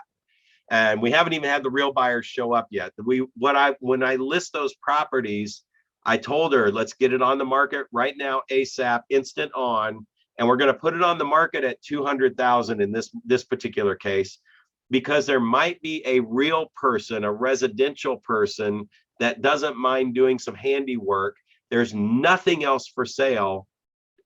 And we haven't even had the real buyers show up yet. When I list those properties, I told her, let's get it on the market right now, ASAP, instant on, and we're going to put it on the market at 200,000 in this particular case, because there might be a real person, a residential person that doesn't mind doing some handiwork. There's nothing else for sale,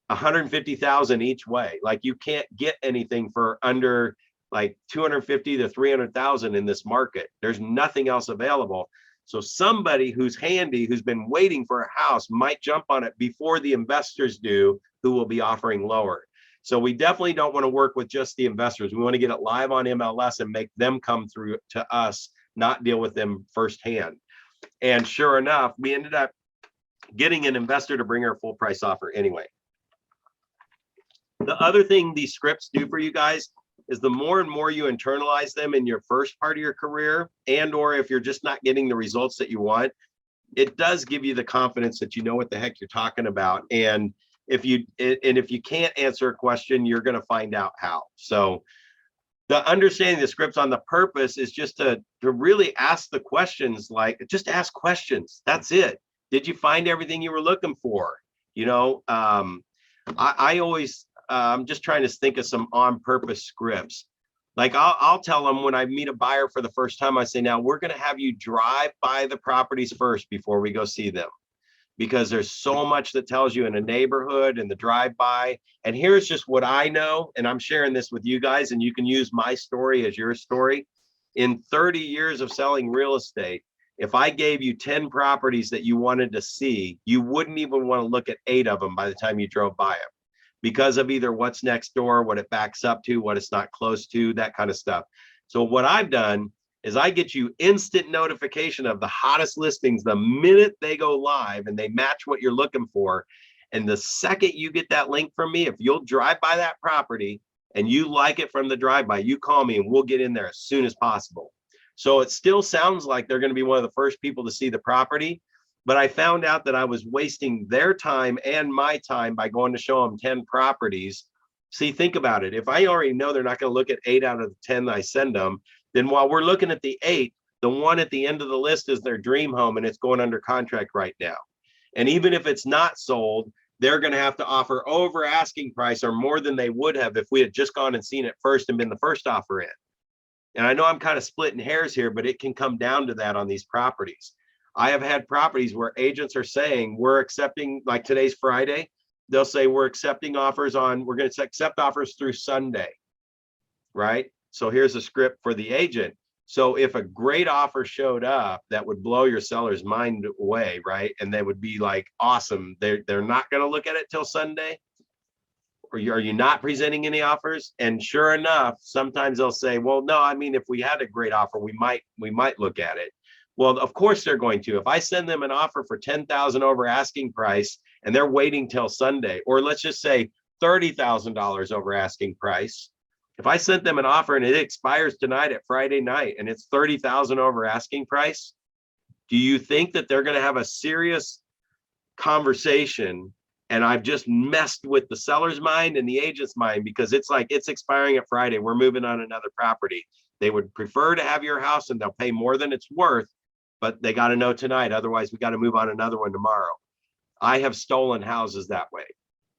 150,000 each way. Like you can't get anything for under like 250 to 300,000 in this market. There's nothing else available. So somebody who's handy, who's been waiting for a house, might jump on it before the investors do, who will be offering lower. So we definitely don't want to work with just the investors. We want to get it live on MLS and make them come through to us, not deal with them firsthand. And sure enough, we ended up getting an investor to bring our full price offer anyway. The other thing these scripts do for you guys is the more and more you internalize them in your first part of your career, and or if you're just not getting the results that you want, it does give you the confidence that you know what the heck you're talking about. And if you can't answer a question, you're going to find out how. So the understanding the scripts on the purpose is just to really ask the questions, like just ask questions. That's it. Did you find everything you were looking for? You know, I always, I'm just trying to think of some on purpose scripts. Like I'll tell them when I meet a buyer for the first time, I say, now we're going to have you drive by the properties first before we go see them, because there's so much that tells you in a neighborhood and the drive by. And here's just what I know, and I'm sharing this with you guys, and you can use my story as your story. In 30 years of selling real estate, if I gave you 10 properties that you wanted to see, you wouldn't even want to look at 8 of them by the time you drove by them, because of either what's next door, what it backs up to, what it's not close to, that kind of stuff. So what I've done is I get you instant notification of the hottest listings the minute they go live and they match what you're looking for. And the second you get that link from me, if you'll drive by that property and you like it from the drive-by, you call me and we'll get in there as soon as possible. So it still sounds like they're going to be one of the first people to see the property, but I found out that I was wasting their time and my time by going to show them 10 properties. See, think about it. If I already know they're not going to look at 8 out of the 10 I send them, then while we're looking at the 8, the one at the end of the list is their dream home and it's going under contract right now. And even if it's not sold, they're going to have to offer over asking price or more than they would have if we had just gone and seen it first and been the first offer in. And I know I'm kind of splitting hairs here, but it can come down to that on these properties. I have had properties where agents are saying, we're accepting, like today's Friday, they'll say we're accepting offers on, we're going to accept offers through Sunday, right? So here's a script for the agent. So if a great offer showed up that would blow your seller's mind away, right? And they would be like, awesome, they're not going to look at it till Sunday. Or are you not presenting any offers? And sure enough, sometimes they'll say, well, no, I mean, if we had a great offer, we might look at it. Well, of course they're going to. If I send them an offer for $10,000 over asking price and they're waiting till Sunday, or let's just say $30,000 over asking price. If I sent them an offer and it expires tonight at Friday night and it's $30,000 over asking price, do you think that they're going to have a serious conversation? And I've just messed with the seller's mind and the agent's mind, because it's like, it's expiring at Friday, we're moving on another property. They would prefer to have your house and they'll pay more than it's worth, but they got to know tonight. Otherwise, we got to move on another one tomorrow. I have stolen houses that way,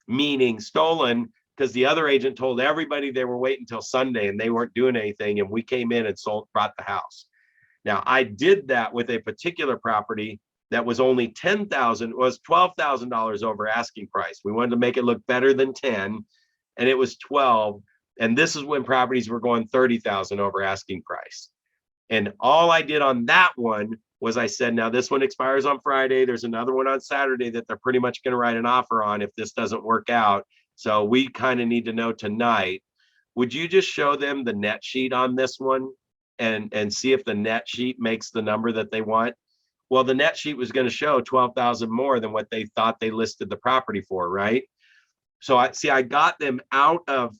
meaning stolen because the other agent told everybody they were waiting until Sunday and they weren't doing anything. And we came in and brought the house. Now I did that with a particular property that was only $12,000 over asking price. We wanted to make it look better than 10, and it was 12. And this is when properties were going 30,000 over asking price. And all I did on that one was I said, now this one expires on Friday. There's another one on Saturday that they're pretty much going to write an offer on if this doesn't work out. So we kind of need to know tonight. Would you just show them the net sheet on this one and see if the net sheet makes the number that they want? Well, the net sheet was going to show 12,000 more than what they thought they listed the property for, right? So I got them out of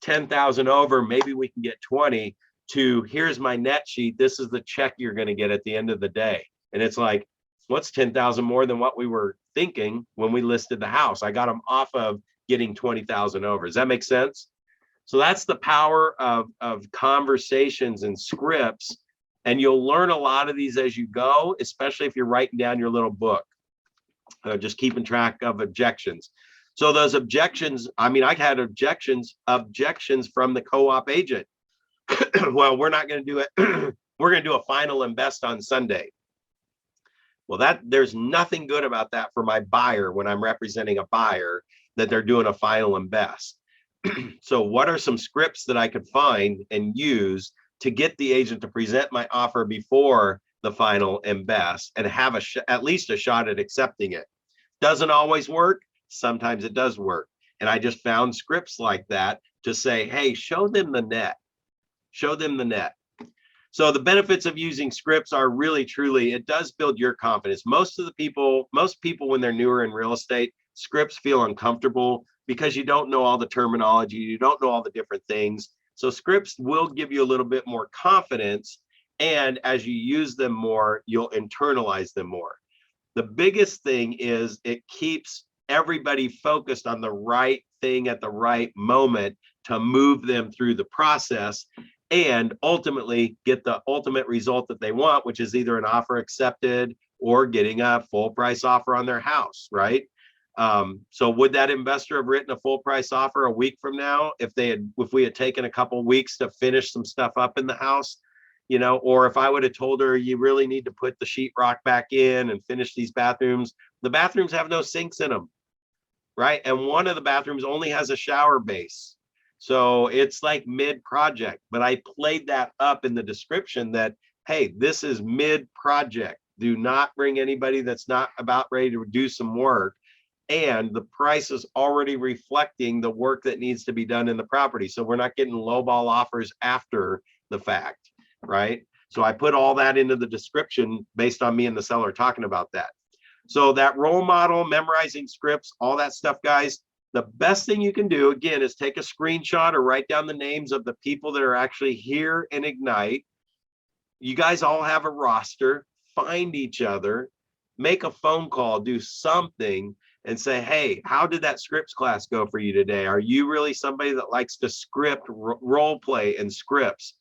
10,000 over, maybe we can get 20, to here's my net sheet. This is the check you're going to get at the end of the day. And it's like, what's 10,000 more than what we were thinking when we listed the house? I got them off of getting 20,000 over. Does that make sense? So that's the power of conversations and scripts. And you'll learn a lot of these as you go, especially if you're writing down your little book, just keeping track of objections. So those objections, I mean, I had objections from the co-op agent. Well, we're not going to do it. We're going to do a final and best on Sunday. Well, there's nothing good about that for my buyer when I'm representing a buyer, that they're doing a final and best. So what are some scripts that I could find and use to get the agent to present my offer before the final and best and have at least a shot at accepting it? Doesn't always work. Sometimes it does work. And I just found scripts like that to say, hey, show them the net. Show them the net. So the benefits of using scripts are really, truly, it does build your confidence. Most people, when they're newer in real estate, scripts feel uncomfortable because you don't know all the terminology, you don't know all the different things. So scripts will give you a little bit more confidence. And as you use them more, you'll internalize them more. The biggest thing is it keeps everybody focused on the right thing at the right moment to move them through the process and ultimately get the ultimate result that they want, which is either an offer accepted or getting a full price offer on their house, right? So would that investor have written a full price offer a week from now if we had taken a couple weeks to finish some stuff up in the house, or if I would have told her, you really need to put the sheetrock back in and finish these bathrooms. The bathrooms have no sinks in them, right? And one of the bathrooms only has a shower base. So it's like mid-project, but I played that up in the description that, hey, this is mid-project. Do not bring anybody that's not about ready to do some work. And the price is already reflecting the work that needs to be done in the property. So we're not getting lowball offers after the fact, right? So I put all that into the description based on me and the seller talking about that. So that role model, memorizing scripts, all that stuff, guys, the best thing you can do, again, is take a screenshot or write down the names of the people that are actually here in Ignite. You guys all have a roster, find each other, make a phone call, do something, and say, hey, how did that scripts class go for you today? Are you really somebody that likes to script, role play and scripts?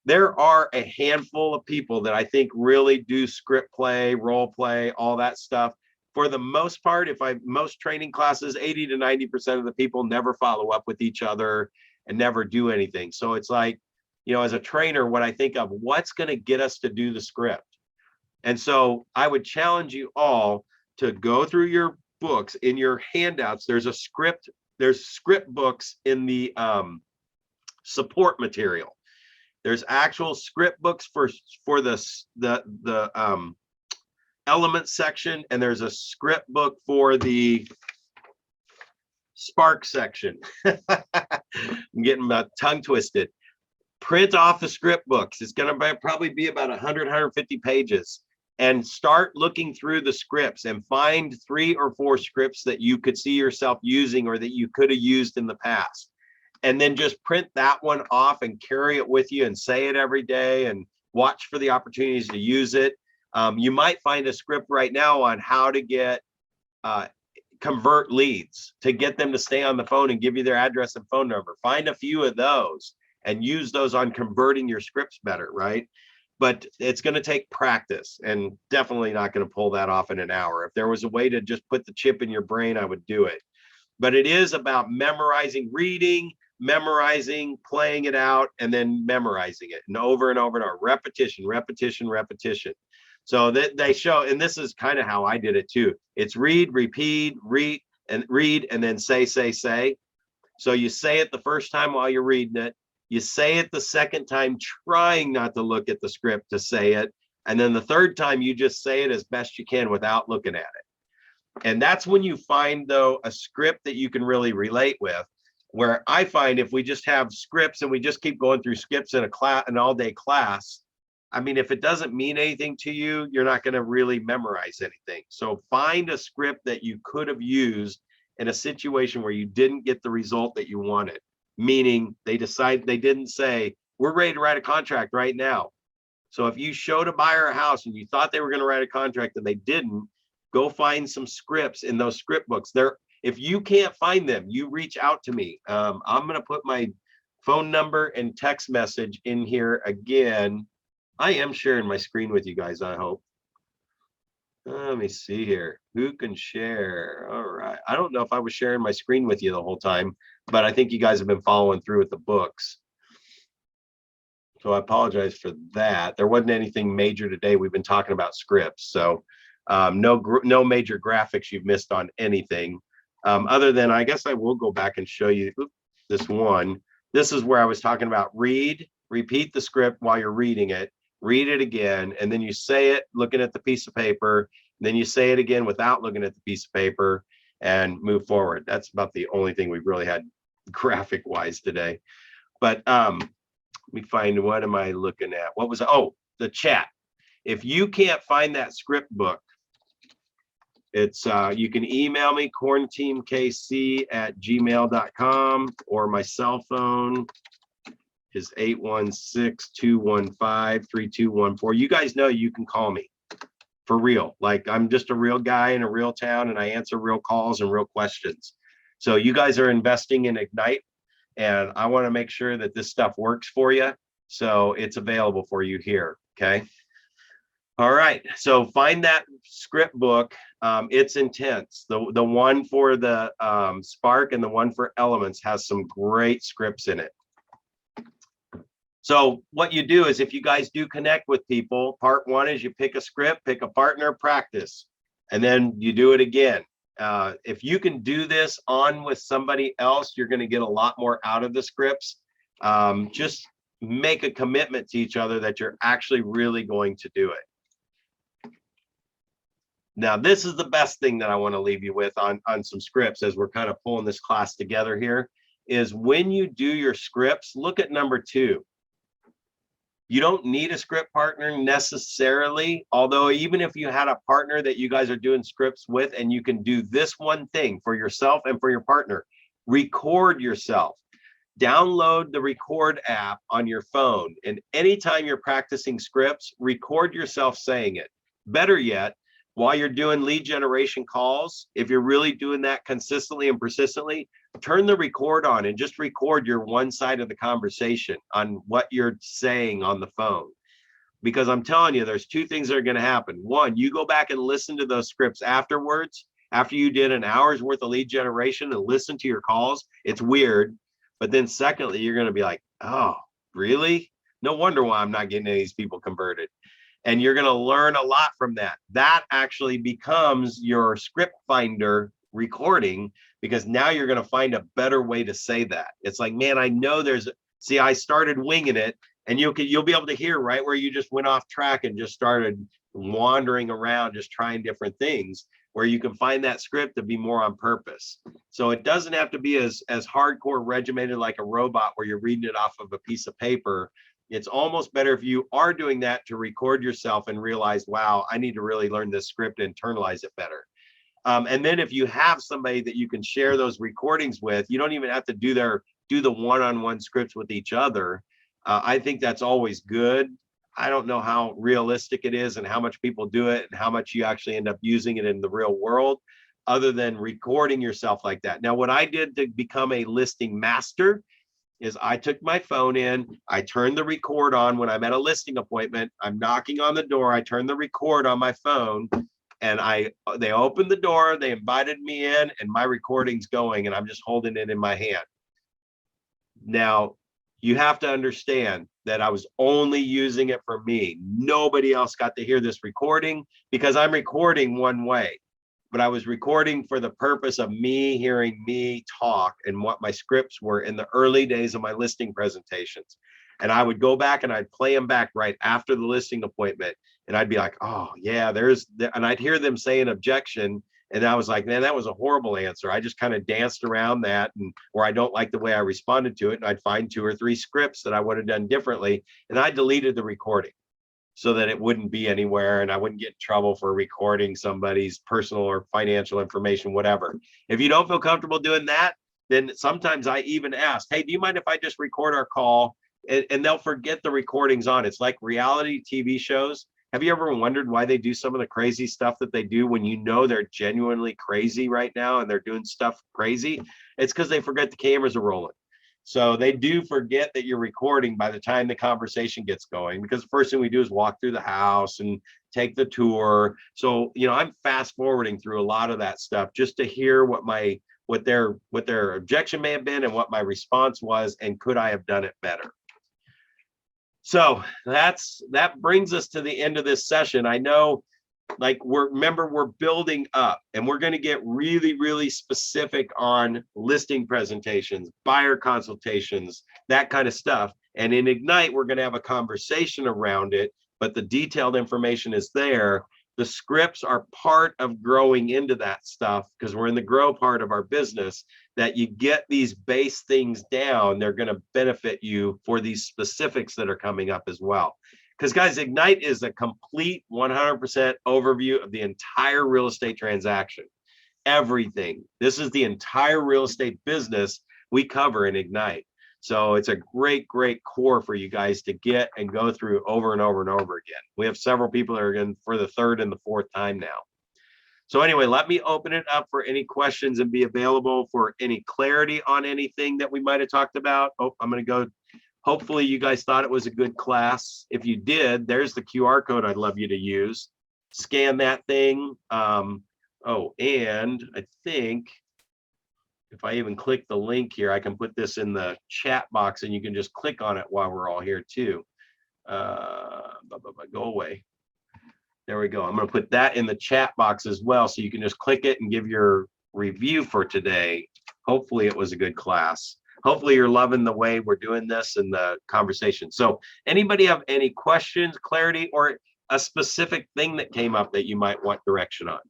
There are a handful of people that I think really do script play, role play, all that stuff. For the most part, most training classes, 80 to 90% of the people never follow up with each other and never do anything. So it's like, as a trainer, what I think of, what's going to get us to do the script? And so I would challenge you all to go through your books. In your handouts, there's script books in the support material. There's actual script books for the element section, and there's a script book for the spark section. I'm getting my tongue twisted. Print off the script books. It's going to probably be about 100, 150 pages, and start looking through the scripts and find 3 or 4 scripts that you could see yourself using or that you could have used in the past. And then just print that one off and carry it with you and say it every day and watch for the opportunities to use it. You might find a script right now on how to convert leads, to get them to stay on the phone and give you their address and phone number. Find a few of those and use those on converting your scripts better, right? But it's going to take practice, and definitely not going to pull that off in an hour. If there was a way to just put the chip in your brain, I would do it. But it is about memorizing, reading, memorizing, playing it out, and then memorizing it, and over and over and over. Repetition, repetition, repetition. So that they show, and this is kind of how I did it too. It's read, repeat, read, and then say. So you say it the first time while you're reading it. You say it the second time, trying not to look at the script to say it. And then the third time, you just say it as best you can without looking at it. And that's when you find, though, a script that you can really relate with. Where I find if we just have scripts and we just keep going through scripts in a class, an all-day class, I mean, if it doesn't mean anything to you, you're not going to really memorize anything. So find a script that you could have used in a situation where you didn't get the result that you wanted. Meaning they didn't say, we're ready to write a contract right now. So if you showed a buyer a house and you thought they were going to write a contract and they didn't, go find some scripts in those script books. If you can't find them, you reach out to me. I'm going to put my phone number and text message in here again. I am sharing my screen with you guys, I hope. Let me see here. Who can share? All right. I don't know if I was sharing my screen with you the whole time, but I think you guys have been following through with the books. So I apologize for that. There wasn't anything major today. We've been talking about scripts. So no major graphics you've missed on anything. Other than, I guess I will go back and show you this one. This is where I was talking about repeat the script while you're reading it. Read it again, and then you say it looking at the piece of paper, then you say it again without looking at the piece of paper, and move forward. That's about the only thing we've really had graphic wise today. But let me find, what am I looking at? What was, the chat. If you can't find that script book, it's you can email me, cornteamkc@gmail.com, or my cell phone is 816-215-3214. You guys know you can call me for real. Like, I'm just a real guy in a real town, and I answer real calls and real questions. So you guys are investing in Ignite, and I want to make sure that this stuff works for you. So it's available for you here. Okay. All right. So find that script book. It's intense. The one for the Spark and the one for Elements has some great scripts in it. So what you do is, if you guys do connect with people, part one is you pick a script, pick a partner, practice, and then you do it again. If you can do this on with somebody else, you're going to get a lot more out of the scripts. Just make a commitment to each other that you're actually really going to do it. Now, this is the best thing that I want to leave you with on some scripts as we're kind of pulling this class together here, is when you do your scripts, look at number 2. You don't need a script partner necessarily, although even if you had a partner that you guys are doing scripts with, and you can do this one thing for yourself and for your partner, record yourself. Download the record app on your phone, and anytime you're practicing scripts, record yourself saying it. Better yet, while you're doing lead generation calls, if you're really doing that consistently and persistently, turn the record on and just record your one side of the conversation on what you're saying on the phone. Because I'm telling you, there's 2 things that are going to happen. One, you go back and listen to those scripts afterwards, after you did an hour's worth of lead generation, and listen to your calls. It's weird. But then secondly, you're going to be like, oh, really? No wonder why I'm not getting any of these people converted. And you're going to learn a lot from that. That actually becomes your script finder recording, because now you're going to find a better way to say that. It's like, man, I know see, I started winging it, and you'll be able to hear right where you just went off track and just started wandering around, just trying different things, where you can find that script to be more on purpose. So it doesn't have to be as hardcore regimented like a robot where you're reading it off of a piece of paper. It's almost better if you are doing that to record yourself and realize, wow, I need to really learn this script and internalize it better. And then if you have somebody that you can share those recordings with, you don't even have to do the one-on-one scripts with each other. I think that's always good. I don't know how realistic it is and how much people do it and how much you actually end up using it in the real world, other than recording yourself like that. Now, what I did to become a listing master is I took my phone in, I turned the record on when I'm at a listing appointment, I'm knocking on the door, I turn the record on my phone, and they opened the door, they invited me in, and my recording's going, and I'm just holding it in my hand. Now, you have to understand that I was only using it for me. Nobody else got to hear this recording, because I'm recording one way. but I was recording for the purpose of me hearing me talk and what my scripts were in the early days of my listing presentations. And I would go back and I'd play them back right after the listing appointment. And I'd be like, oh yeah, and I'd hear them say an objection. And I was like, man, that was a horrible answer. I just kind of danced around that, or I don't like the way I responded to it. And I'd find 2 or 3 scripts that I would have done differently. And I deleted the recording so that it wouldn't be anywhere and I wouldn't get in trouble for recording somebody's personal or financial information, whatever. If you don't feel comfortable doing that, then sometimes I even ask, hey, do you mind if I just record our call? And they'll forget the recordings on. It's like reality TV shows. Have you ever wondered why they do some of the crazy stuff that they do when you know they're genuinely crazy right now and they're doing stuff crazy? It's because they forget the cameras are rolling. So they do forget that you're recording by the time the conversation gets going, because the first thing we do is walk through the house and take the tour. So, I'm fast forwarding through a lot of that stuff just to hear what their objection may have been and what my response was, and could I have done it better? So that brings us to the end of this session. I know, we're building up, and we're going to get really, really specific on listing presentations, buyer consultations, that kind of stuff. And in Ignite, we're going to have a conversation around it, but the detailed information is there. The scripts are part of growing into that stuff, because we're in the grow part of our business, that you get these base things down. They're going to benefit you for these specifics that are coming up as well. Because guys, Ignite is a complete 100% overview of the entire real estate transaction. Everything. This is the entire real estate business we cover in Ignite. So it's a great, great core for you guys to get and go through over and over and over again. We have several people that are in for the 3rd and the 4th time now. So anyway, let me open it up for any questions and be available for any clarity on anything that we might have talked about. Oh, I'm going to go. Hopefully you guys thought it was a good class. If you did, there's the QR code I'd love you to use. Scan that thing. And I think if I even click the link here, I can put this in the chat box and you can just click on it while we're all here too. Go away. There we go. I'm going to put that in the chat box as well, so you can just click it and give your review for today. Hopefully it was a good class. Hopefully you're loving the way we're doing this and the conversation. So anybody have any questions, clarity, or a specific thing that came up that you might want direction on?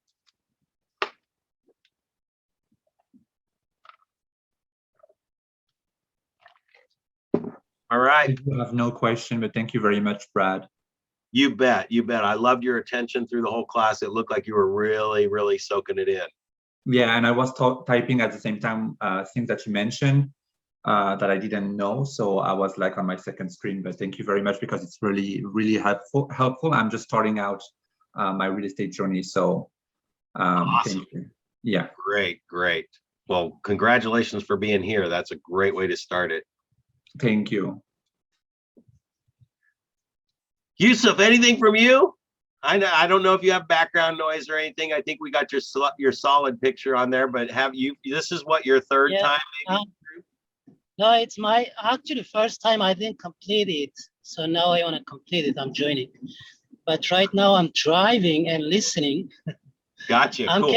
All right. I have no question, but thank you very much, Brad. You bet. You bet. I loved your attention through the whole class. It looked like you were really, really soaking it in. Yeah, and I was typing at the same time things that you mentioned that I didn't know. So I was like on my second screen, but thank you very much, because it's really, really helpful. I'm just starting out my real estate journey. So Awesome. Thank you. Yeah. Great, great. Well, congratulations for being here. That's a great way to start it. Thank you. Yusuf, anything from you? I don't know if you have background noise or anything. I think we got your solid picture on there, but have you, this is what, your 3rd time maybe? No, it's my actually first time. I didn't complete it. So now I want to complete it. I'm joining. But right now I'm driving and listening. Gotcha. I'm cool.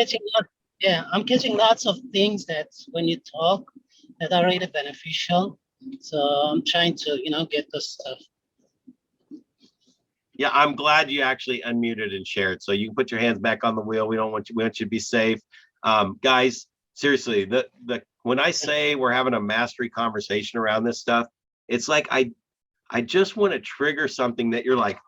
I'm catching lots of things that when you talk that are really beneficial. So I'm trying to, get the stuff. Yeah, I'm glad you actually unmuted and shared. So you can put your hands back on the wheel. We want you to be safe. Guys, seriously, when I say we're having a mastery conversation around this stuff, it's like I just want to trigger something that you're like,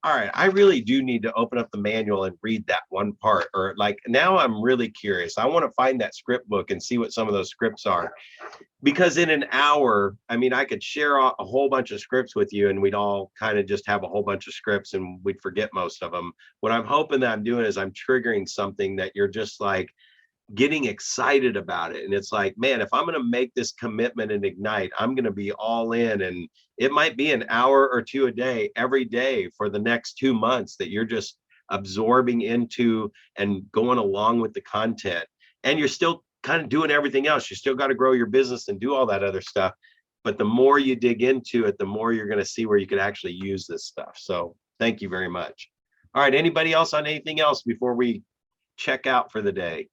all right, I really do need to open up the manual and read that one part, or like, now I'm really curious. I want to find that script book and see what some of those scripts are. Because in an hour, I mean, I could share a whole bunch of scripts with you and we'd all kind of just have a whole bunch of scripts and we'd forget most of them. What I'm hoping that I'm doing is I'm triggering something that you're just like getting excited about it. And it's like, man, if I'm going to make this commitment and Ignite, I'm going to be all in. And it might be an hour or 2 a day, every day for the next 2 months that you're just absorbing into and going along with the content. And you're still kind of doing everything else. You still got to grow your business and do all that other stuff. But the more you dig into it, the more you're going to see where you could actually use this stuff. So thank you very much. All right. Anybody else on anything else before we check out for the day.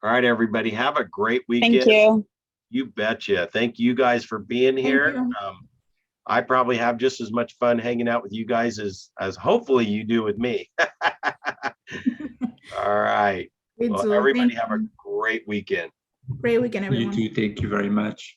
All right, everybody, have a great weekend. Thank you. You betcha. Thank you guys for being here. you. I probably have just as much fun hanging out with you guys as hopefully you do with me. All right. Me Well, too. everybody Thank have a you. great weekend. Great weekend, You everyone. too. Thank you very much.